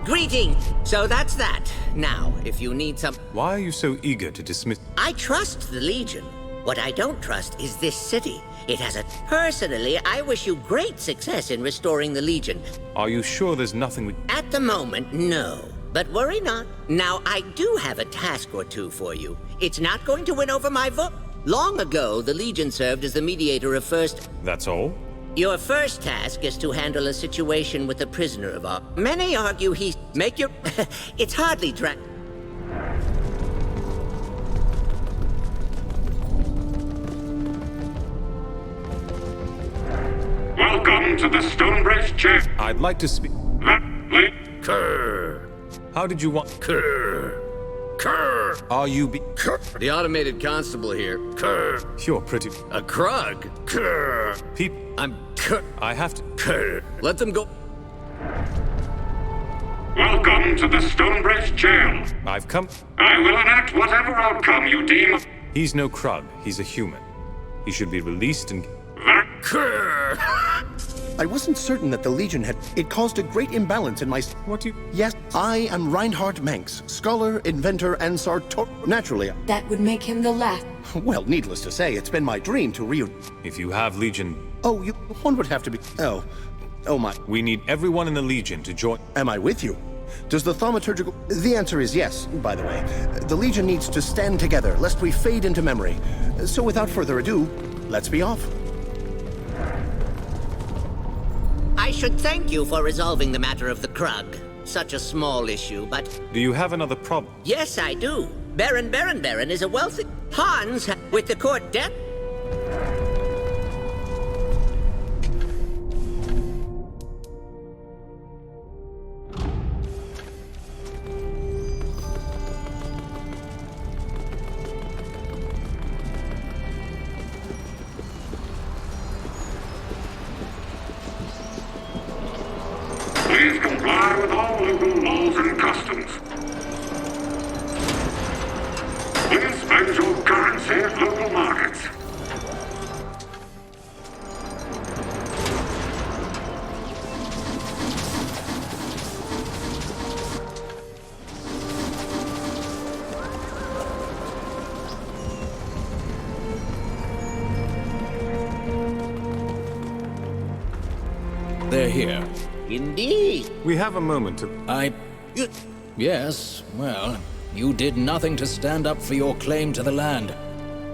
Greetings! So that's that. Now, if you need some... Why are you so eager to dismiss... I trust the Legion. What I don't trust is this city. It has a... Personally, I wish you great success in restoring the Legion. Are you sure there's nothing we... At the moment, no. But worry not. Now, I do have a task or two for you. It's not going to win over my vote. Long ago, the Legion served as the mediator of first... That's all? Your first task is to handle a situation with a prisoner of ours. Many argue he... Make your... It's hardly Welcome to the Stonebridge Chair. I'd like to speak... Kerr. How did you want... Kerr. Are you The automated constable here. You're pretty... A Krug. I'm... I have to... Let them go. Welcome to the Stonebridge Jail. I've come... I will enact whatever outcome you deem... He's no Krug. He's a human. He should be released and... I wasn't certain that the Legion had... It caused a great imbalance in my... What do you... Yes, I am Reinhardt Manx, scholar, inventor, and Sartor... Naturally... That would make him the last... Well, needless to say, it's been my dream to If you have Legion... Oh, one would have to be... Oh my... We need everyone in the Legion to join... Am I with you? Does the thaumaturgical... The answer is yes, by the way. The Legion needs to stand together, lest we fade into memory. So without further ado, let's be off. I should thank you for resolving the matter of the Krug. Such a small issue, but... Do you have another problem? Yes, I do. Baron is a wealthy... Hans, with the court debt... Please comply with all local laws and customs. Please spend your currency at local markets. They're here. Indeed. We have a moment to... Yes, well, you did nothing to stand up for your claim to the land.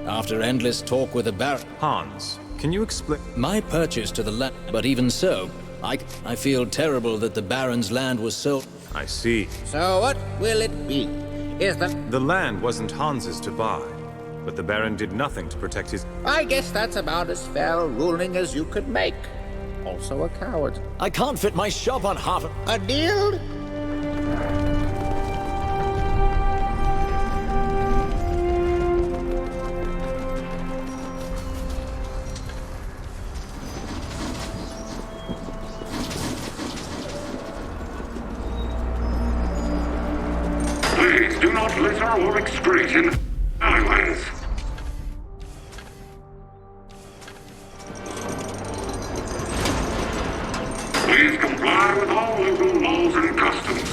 After endless talk with the Baron... Hans, can you explain... My purchase to the land... But even so, I feel terrible that the Baron's land was sold... I see. So what will it be? The land wasn't Hans's to buy, but the Baron did nothing to protect his... I guess that's about as fair a ruling as you could make. Also a coward. I can't fit my shop on half... A deal? Please do not litter or excrete in the alleyways. Please comply with all local laws and customs.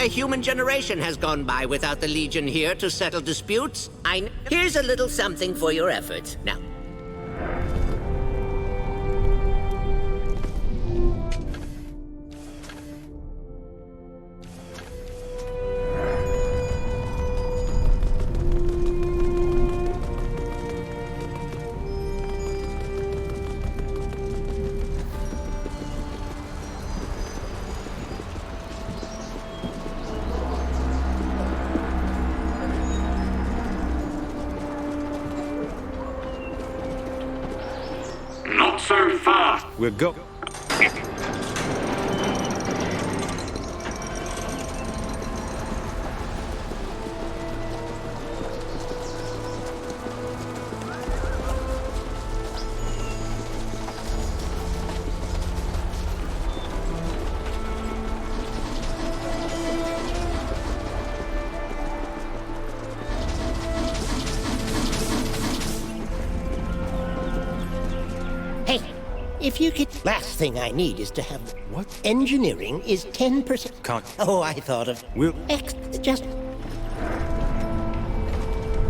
A human generation has gone by without the Legion here to settle disputes. Here's a little something for your efforts. Now, So fast. We'll go. If you could... Last thing I need is to have... What? Engineering is 10%. Can't... Oh, I thought of... We'll... Just...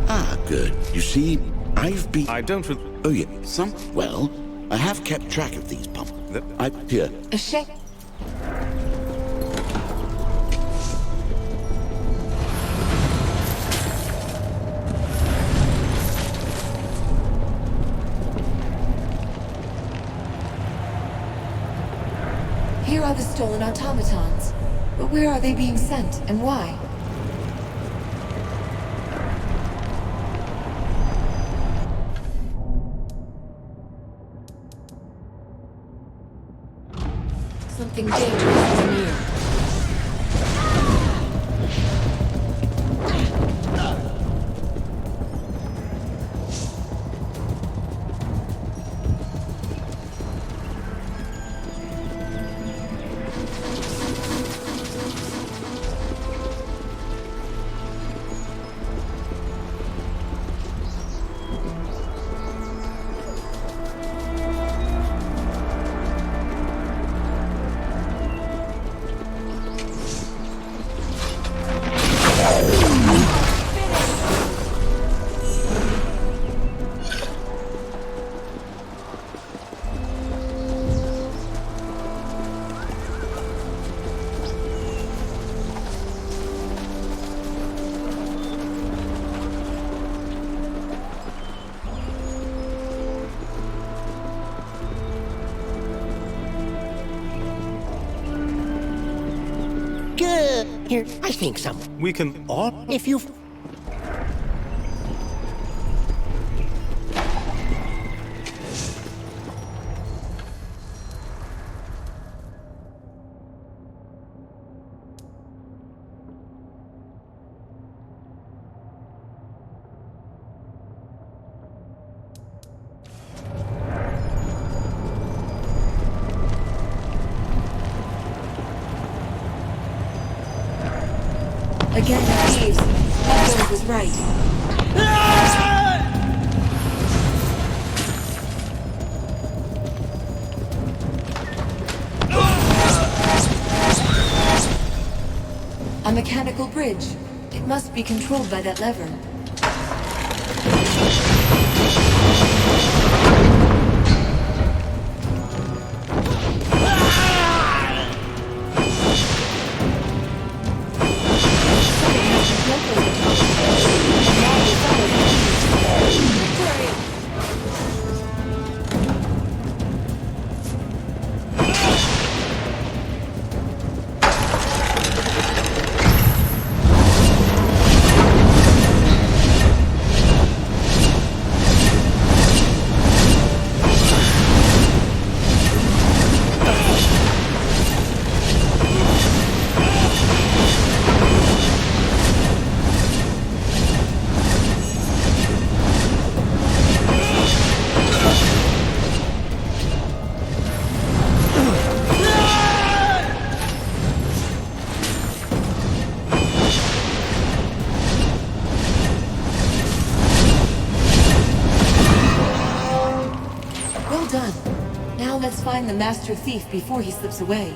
Ah, good. You see, I've been... I don't... Oh, yeah. Well, I have kept track of these pumps. Here. A ship. Here are the stolen automatons. But where are they being sent, and why? Something dangerous is near. Here, I think some... We can... Or, if you... Again, the caves. Edgar was right. A mechanical bridge. It must be controlled by that lever. find the Master Thief before he slips away.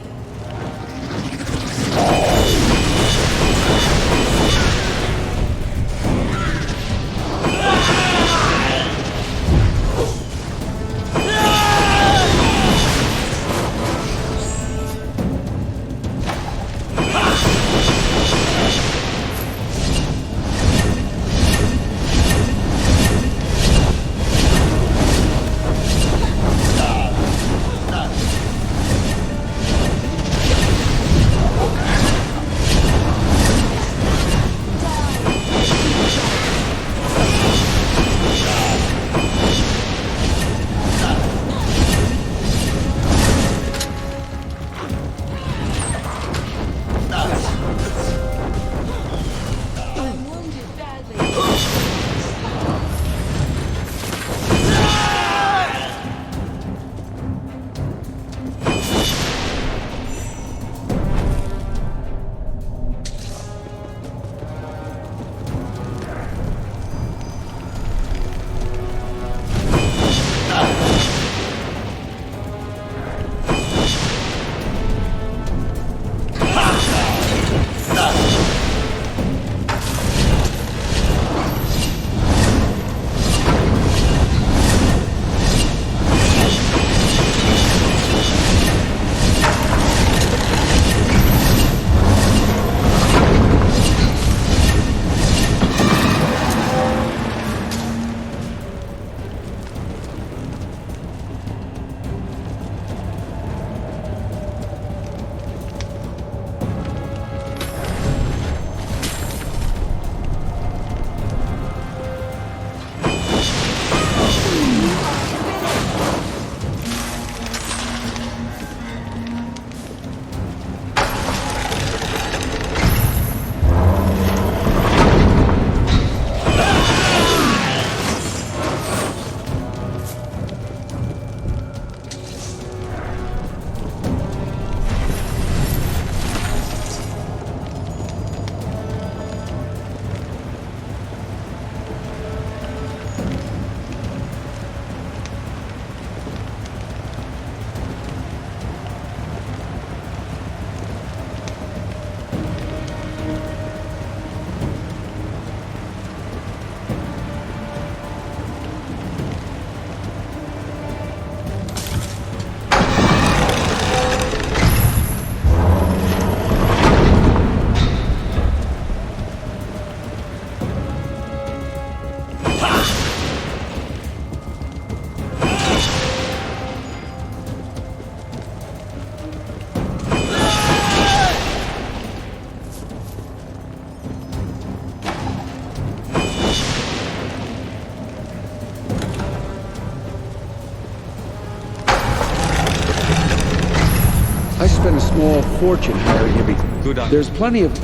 I spent a small fortune hiring him. Good eye. There's plenty of...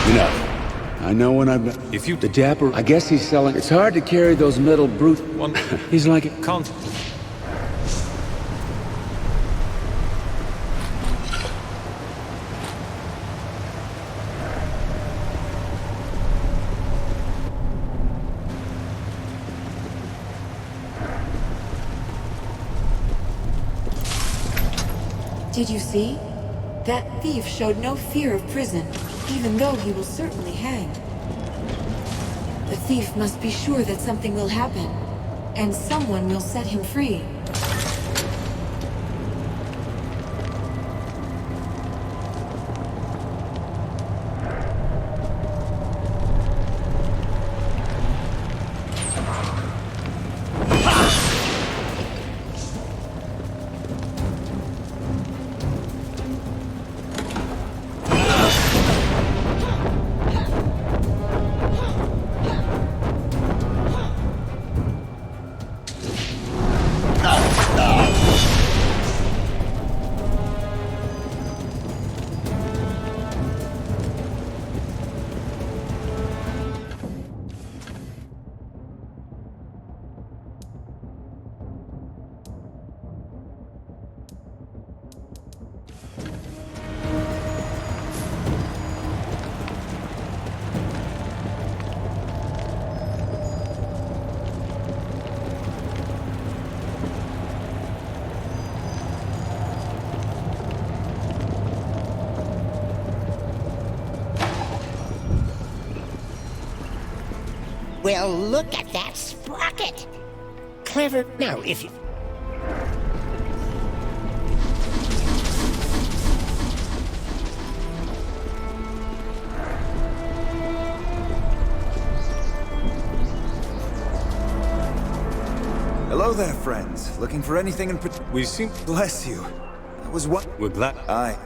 Enough. I know when I've... If you... The Dapper, I guess he's selling... It's hard to carry those metal brute... One... He's like... Can't... Did you see? That thief showed no fear of prison, even though he will certainly hang. The thief must be sure that something will happen, and someone will set him free. Well, look at that sprocket. Clever. Now, if you... Hello there, friends. Looking for anything in particular? We seem... Bless you. That was what... We're glad... Aye.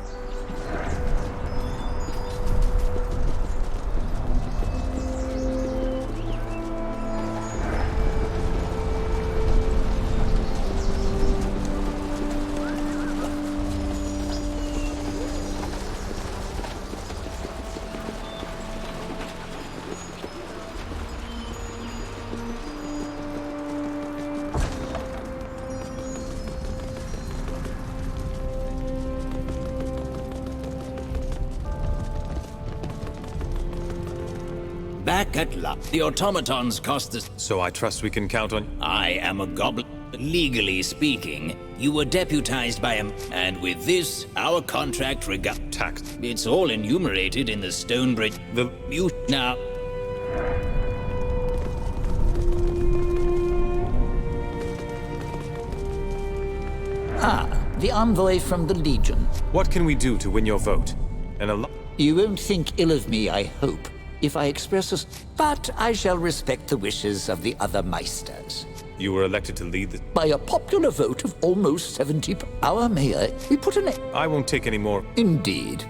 Back at luck. The automatons cost us... So I trust we can count on... I am a goblin. Legally speaking, you were deputized by him, and with this, our contract taxed. It's all enumerated in the Stonebridge. You... Now... Ah, the envoy from the Legion. What can we do to win your vote? You won't think ill of me, I hope, if I express a... But I shall respect the wishes of the other Meisters. You were elected to lead the... By a popular vote of almost 70... Our mayor, we put an... I won't take any more... Indeed.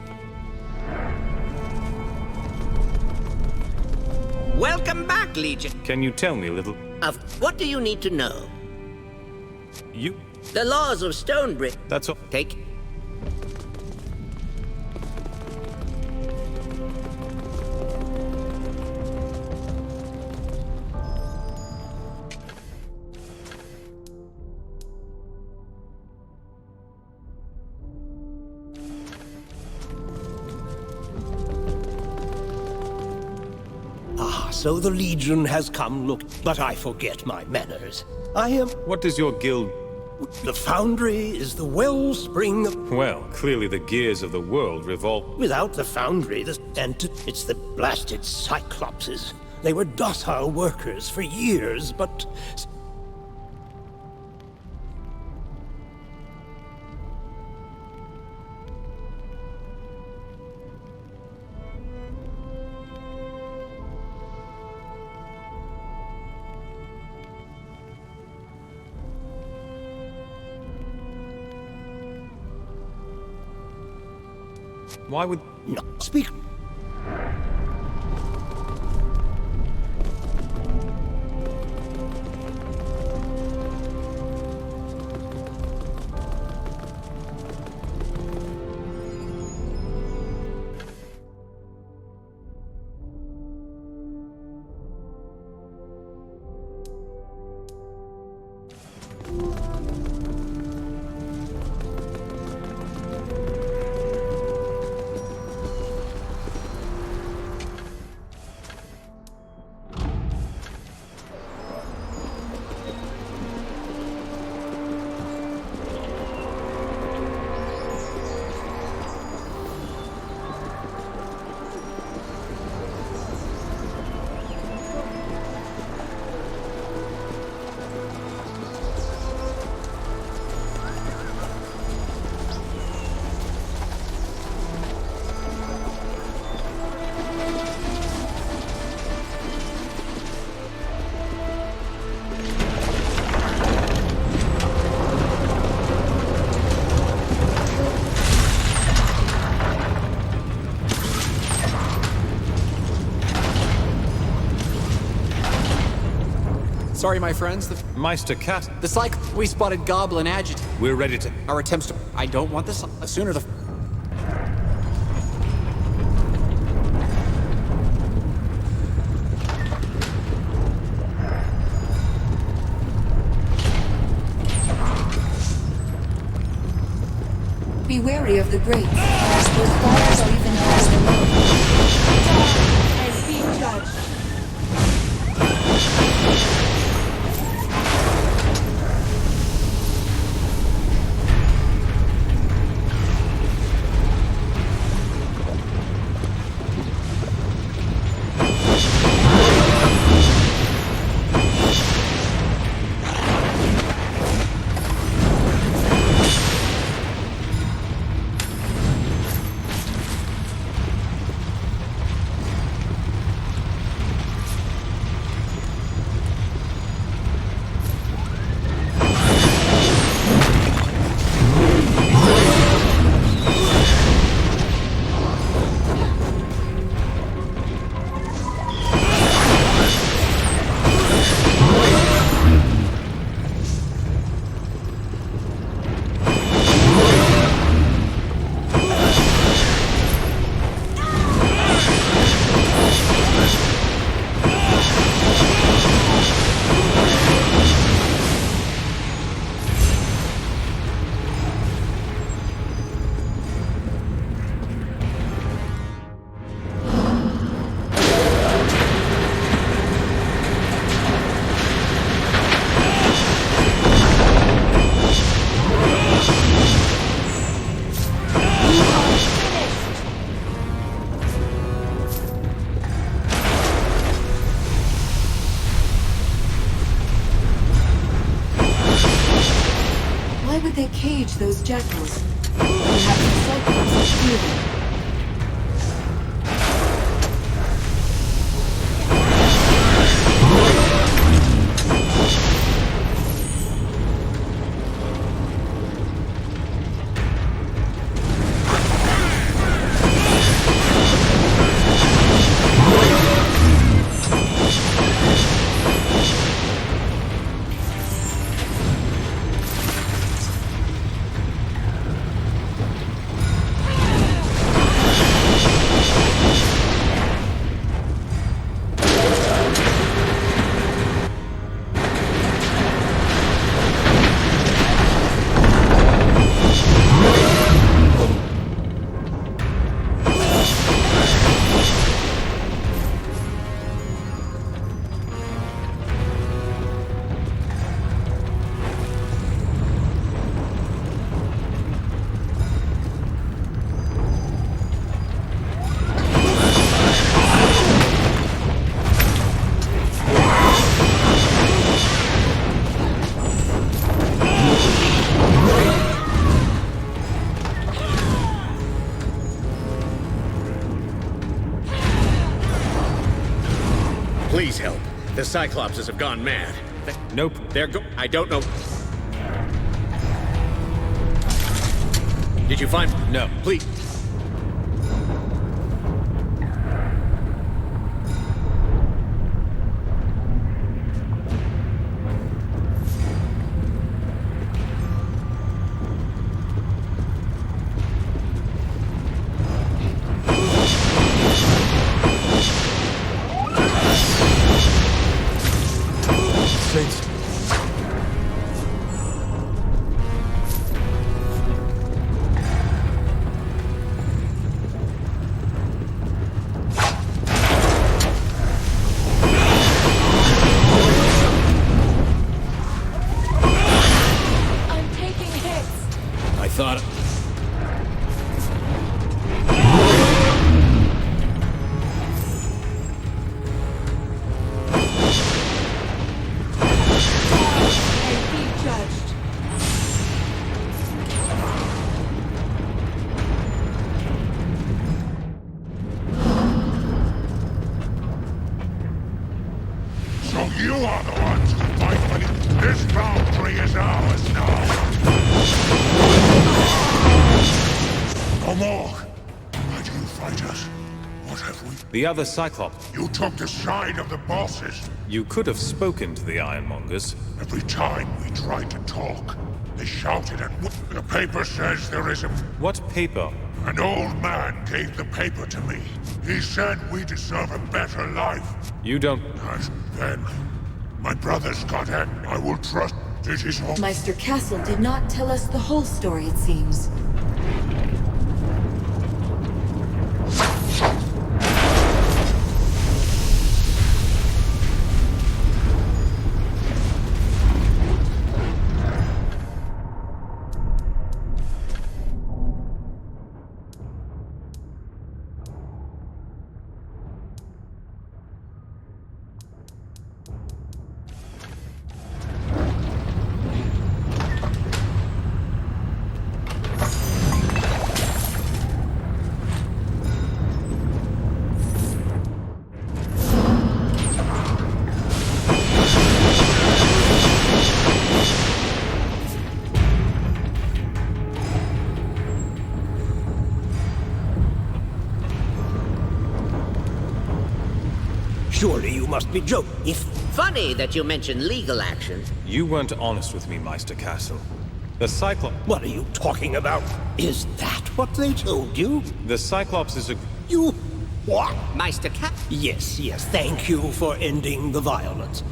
Welcome back, Legion. Can you tell me a little... Of what do you need to know? You... The laws of Stonebridge. That's all. Take... So the Legion has come, look, but I forget my manners. I am... What does your guild... The Foundry is the wellspring of... Well, clearly the gears of the world revolve... Without the Foundry, it's the blasted Cyclopses. They were docile workers for years, but... Why would... No, speak... Sorry, my friends. Meister Cat. We spotted Goblin Agit. We're ready to... Our attempts to... I don't want this. The sooner the... Be wary of the grates. Those fires are even higher than low. Has been judged. jackals. Perhaps the Cyclops fear them. Please help. The Cyclopses have gone mad. Nope. I don't know. Did you find... No. Please. You are the ones who fight for it. This boundary is ours now. No more. Why do you fight us? What have we? The other Cyclops. You took the side of the bosses. You could have spoken to the Ironmongers. Every time we tried to talk, they shouted and the paper says there is a... What paper? An old man gave the paper to me. He said we deserve a better life. You don't... And then, my brothers got in. I will trust it is all... Meister Castle did not tell us the whole story, it seems. Surely you must be joking. Funny that you mention legal action. You weren't honest with me, Meister Castle. The Cyclops... What are you talking about? Is that what they told you? The Cyclops is a... You... what? Meister Castle? Yes, thank you for ending the violence.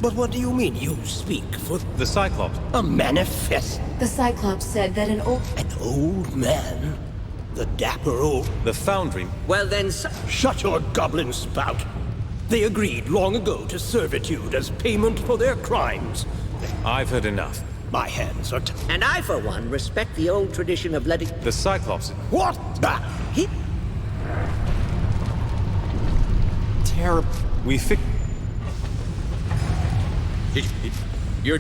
But what do you mean you speak for... The Cyclops? A manifest? The Cyclops said that an old man? The dapper old... The Foundry... Well then... Shut your goblin spout! They agreed long ago to servitude as payment for their crimes. I've heard enough. My hands are And I, for one, respect the old tradition of letting... The Cyclops... What? Terrible. We fix... You're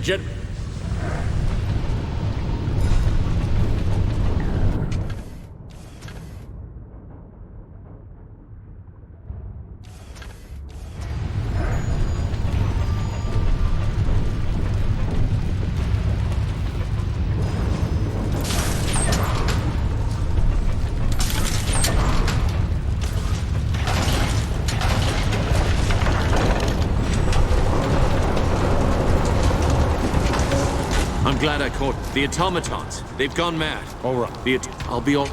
report. The automatons. They've gone mad. All right. I'll be all...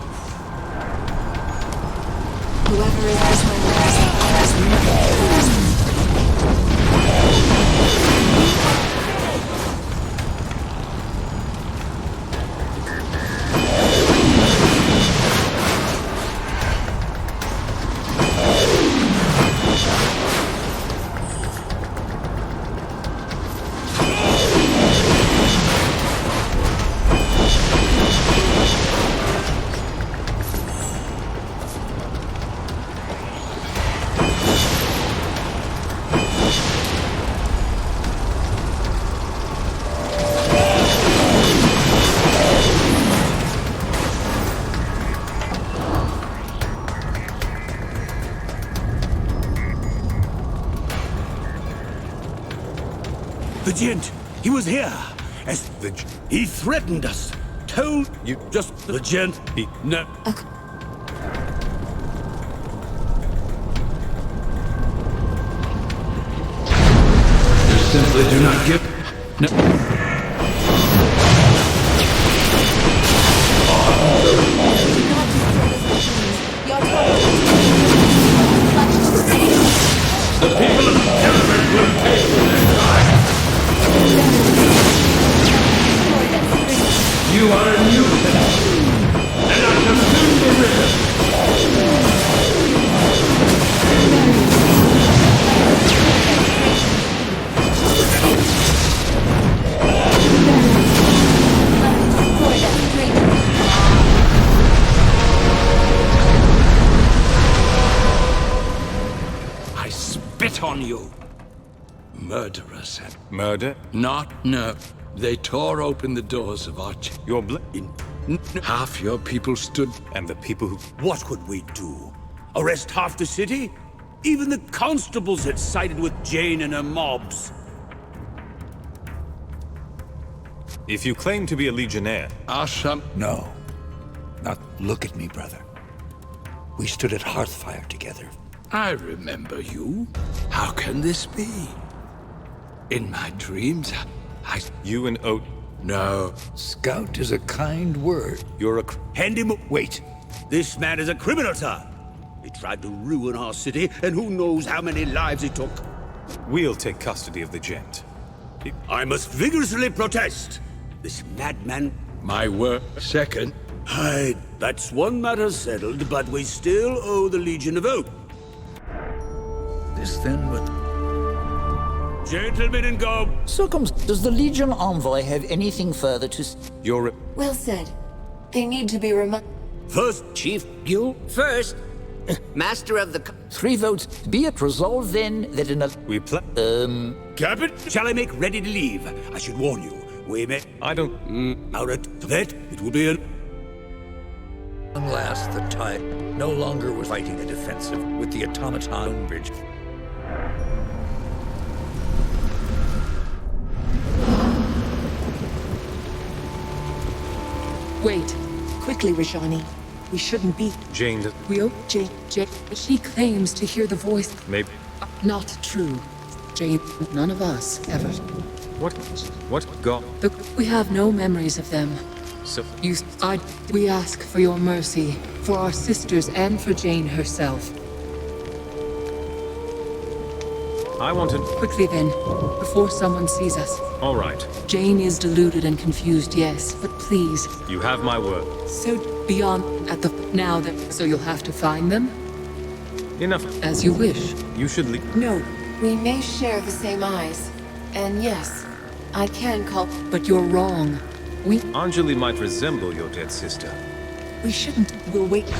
Whoever is this one has nothing. The gent, he was here. He threatened us. Told you just the gent. No. You simply do not give. No. The people of Elrond will pay for their crime. You are a nuisance, and I shall soon be rid of you. I spit on you. Murderers. Murder? No. They tore open the doors of our Your half your people stood. And the people who... What could we do? Arrest half the city? Even the constables had sided with Jane and her mobs. If you claim to be a legionnaire... No. Not look at me, brother. We stood at Hearthfire together. I remember you. How can this be? In my dreams, You and Oat... No. Scout is a kind word. You're a... Hand him... Wait. This man is a criminal, sir. He tried to ruin our city, and who knows how many lives he took. We'll take custody of the gent. I must vigorously protest. This madman... My word. Second. That's one matter settled, but we still owe the Legion of Oak. This then what... Gentlemen in Gob. Does the Legion envoy have anything further to... You're... Well said. They need to be reminded. First, Chief Gil. First, Master of the... 3 votes. Be it resolved then that in a... We play... Captain, shall I make ready to leave? I should warn you. We may... I don't... Out at that, it will be an... Unless the tide no longer was fighting the defensive with the automaton bridge. Wait. Quickly, Rajani. We shouldn't be. Jane... We owe Jane. She claims to hear the voice. Maybe... Not true. Jane, none of us, ever. What? God? Look, we have no memories of them. So... We ask for your mercy, for our sisters and for Jane herself. I wanted... Quickly then, before someone sees us. All right. Jane is deluded and confused, yes, but please. You have my word. So beyond at the now that so you'll have to find them? Enough. As you wish. You should leave. No, we may share the same eyes. And yes, I can call... But you're wrong. Anjali might resemble your dead sister. We shouldn't. We'll wait.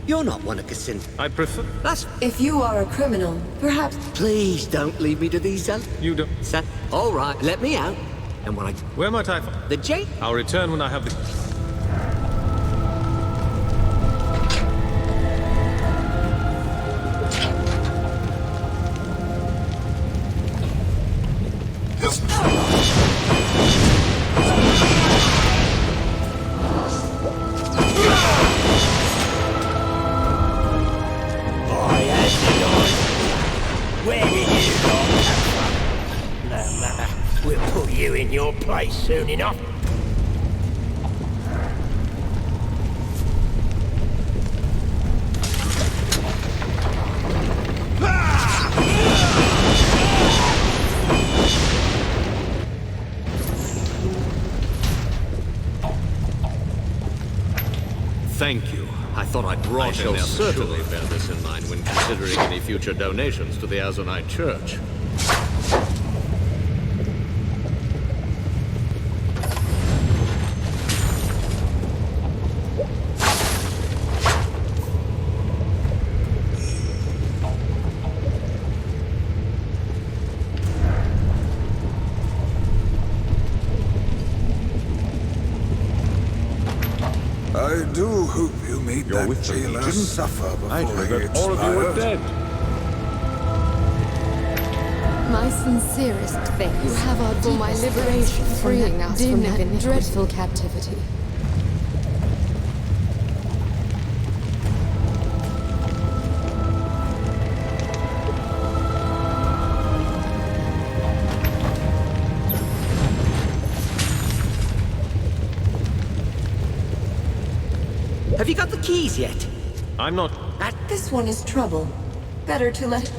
You're not one of Cassandra. I prefer... That's... If you are a criminal, perhaps... Please don't leave me to these... You don't... All right, let me out. And when I... Where might I... The jail? I'll return when I have the... Where did you come from? No matter. We'll put you in your place soon enough. Thank you. I thought I'd brought I shall certainly bear this in mind when considering any future donations to the Azonite Church. I do hope you made You're that with the jailer Legion? suffer before I'd heard he that all of you were expired. dead. My sincerest thanks you have our for my liberation, freeing us from that dreadful captivity. Have you got the keys yet? I'm not... This one is trouble. Better to let...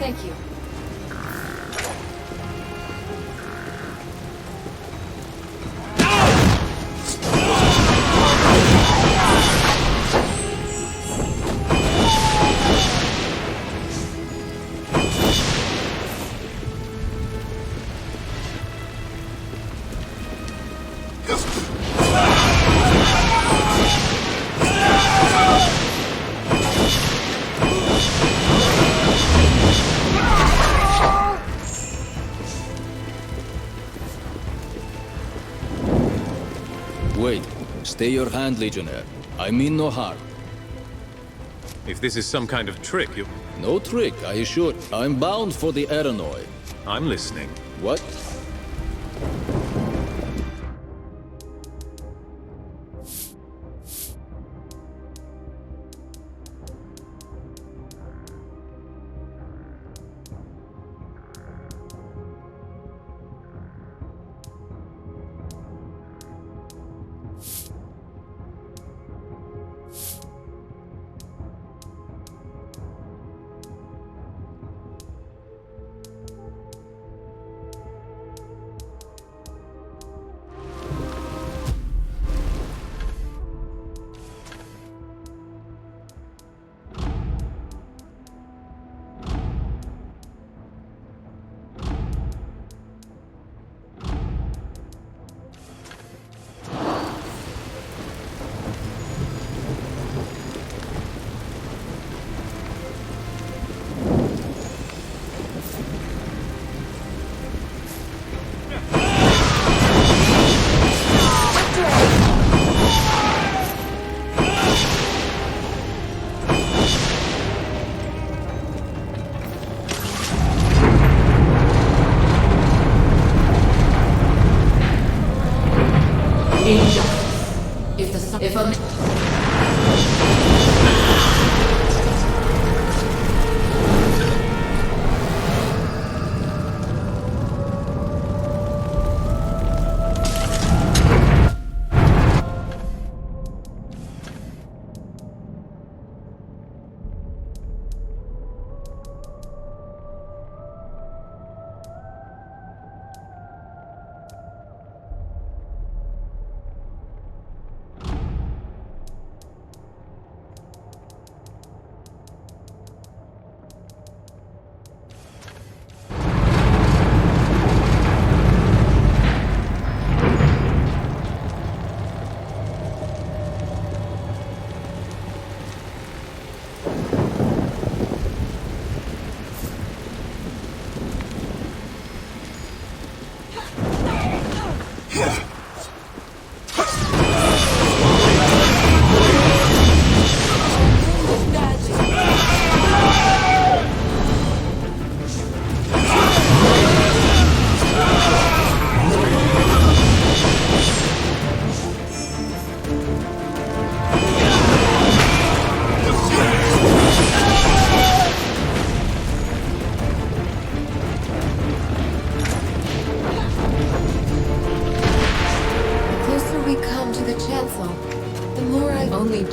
Thank you. Wait. Stay your hand, Legionnaire. I mean no harm. If this is some kind of trick, you... No trick, I assure. I'm bound for the Aranoi. I'm listening. What?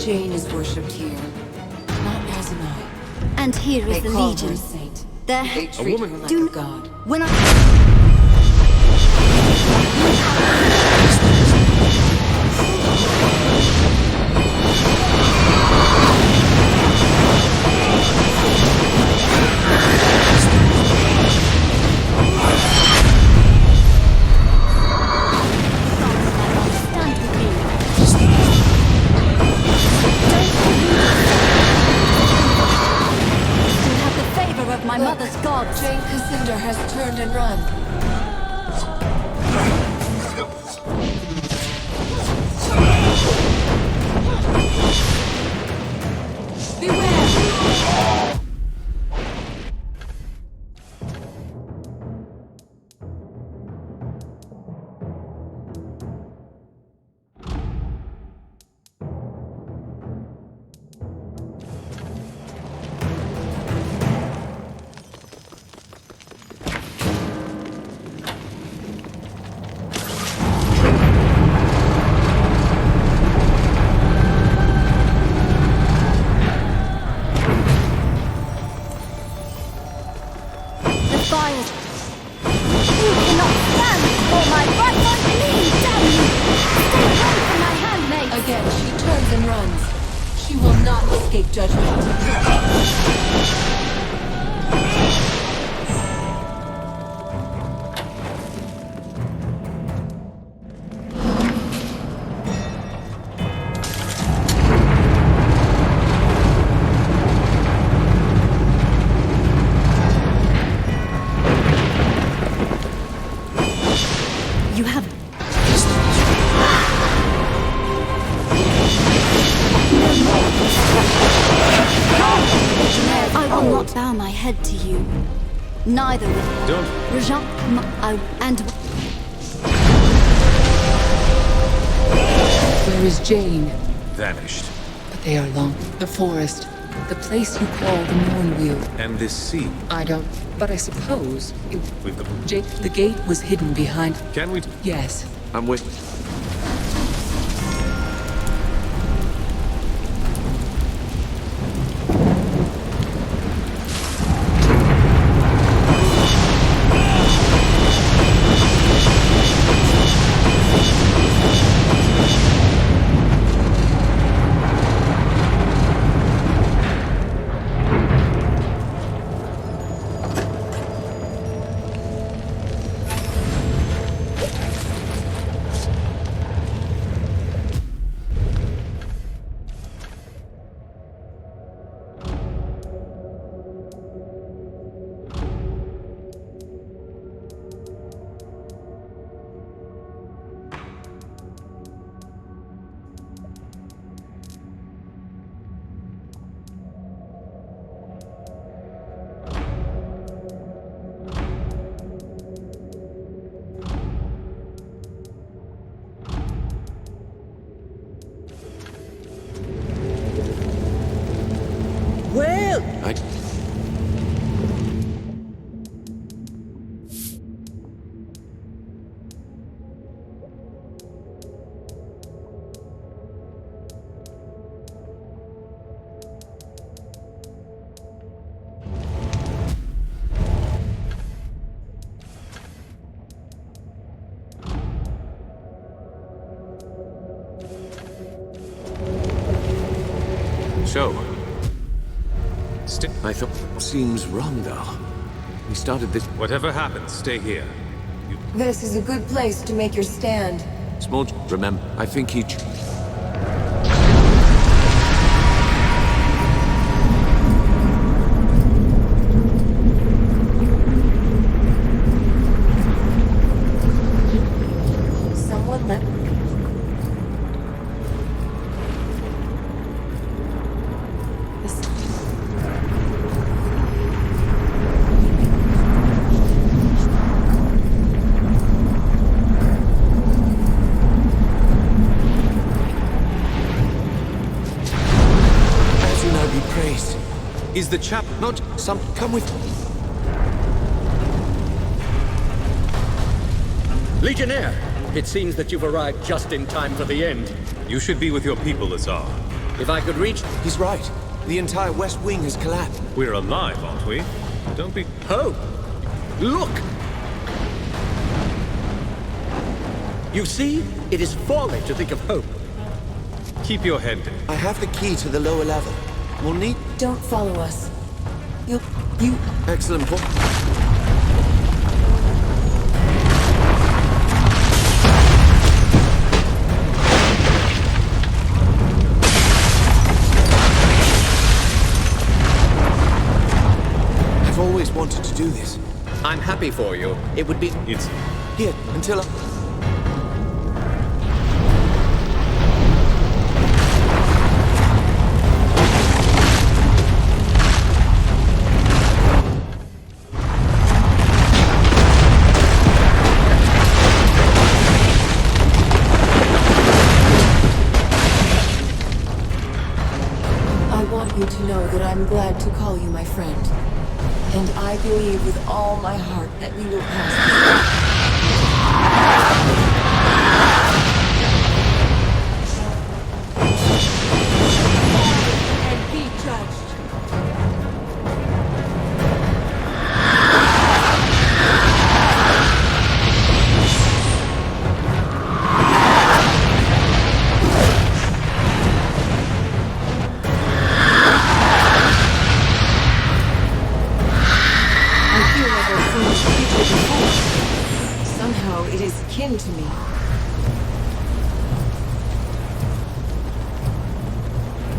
Jane is worshipped here, not Azanai. And here is the call Legion. her a saint. They treat her like a god. When I... My mother's god, Jane Cassander, has turned and run. Beware! fires. You cannot stand before my right on me, damn you! Stay away from my handmaid! Again, she turns and runs. She will not escape judgment. You have... I will not bow my head to you. Neither will Don't. Rajan, and... Where is Jane? Vanished. But they are long. The forest. The place you call the Mournwheel. And this sea. I don't... But I suppose... We've got... Jake, the gate was hidden behind... Can we... Yes. I'm with... Well, So, I thought... Seems wrong, though. We started this... Whatever happens, stay here. This is a good place to make your stand. Small... Remember, I think he... Someone let... Is the chap not some... Come with... Legionnaire! It seems that you've arrived just in time for the end. You should be with your people, Lazar. If I could reach... He's right. The entire west wing has collapsed. We're alive, aren't we? Don't be... Hope! Look! You see? It is folly to think of hope. Keep your head down. I have the key to the lower level. We'll need... Don't follow us. You... Excellent point. I've always wanted to do this. I'm happy for you. It would be... It's... Here, until I... You to know that I'm glad to call you my friend. And I believe with all my heart that we will pass and be judged. somehow it is kin to me.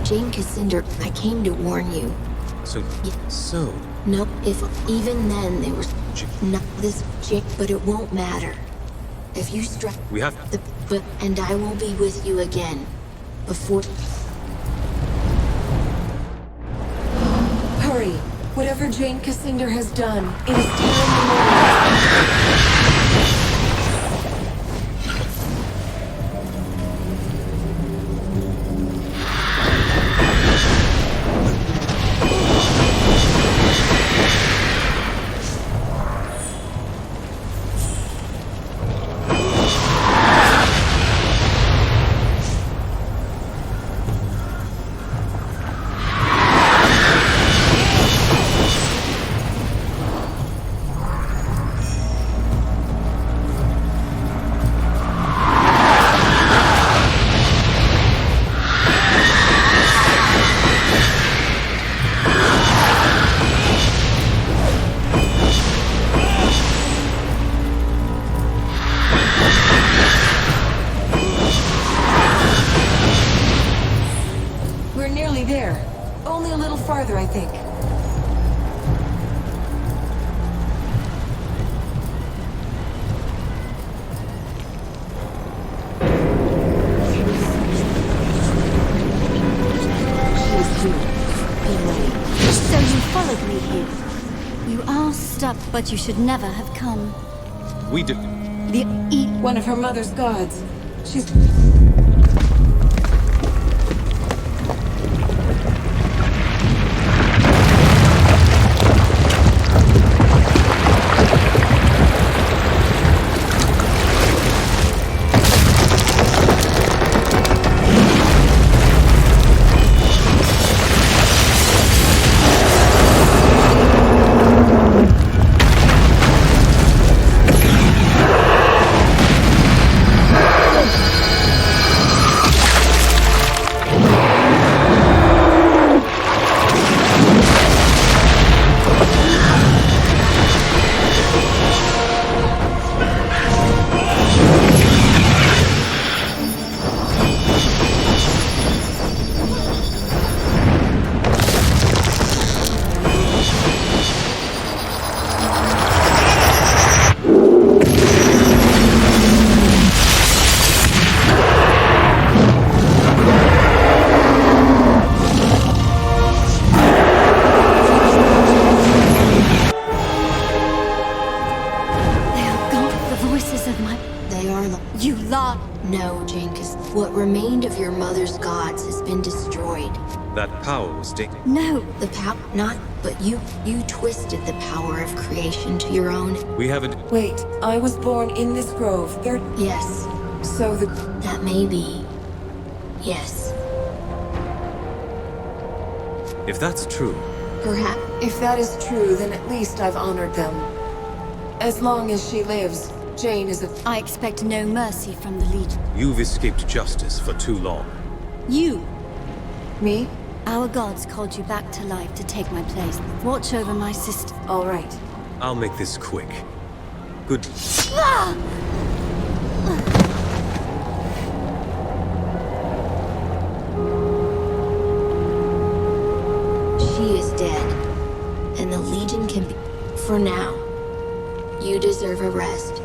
Jane Cassinder, I came to warn you. So... No, if even then there was not this Jane, but it won't matter. If you strike We have... and I will be with you again. Before... Hurry! Whatever Jane Cassinder has done, it is time to there. Only a little farther, I think. So you followed me here. You are stuck, but you should never have come. We did... One of her mother's gods. She's... You lie! No, Jenkins. What remained of your mother's gods has been destroyed. That power was taken. No! The power... Not... But you twisted the power of creation to your own... We haven't... Wait, I was born in this grove. Yes. So the... That may be... Yes. If that's true... Perhaps... If that is true, then at least I've honored them. As long as she lives, Jane is a... I expect no mercy from the Legion. You've escaped justice for too long. You? Me? Our gods called you back to life to take my place. Watch over my sister. All right. I'll make this quick. Good... She is dead. And the Legion can be... For now. You deserve a rest.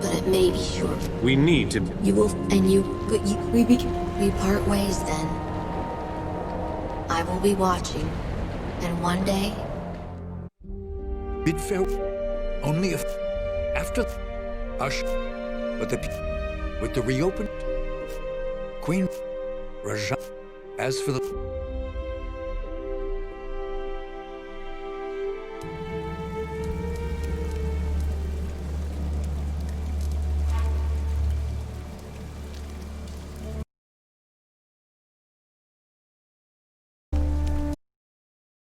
But it may be short. We need to... You will... And you... But you... We part ways then. I will be watching. And one day... Bid farewell. Only if... After... Hush. But with the reopened... Queen... Raja... As for the...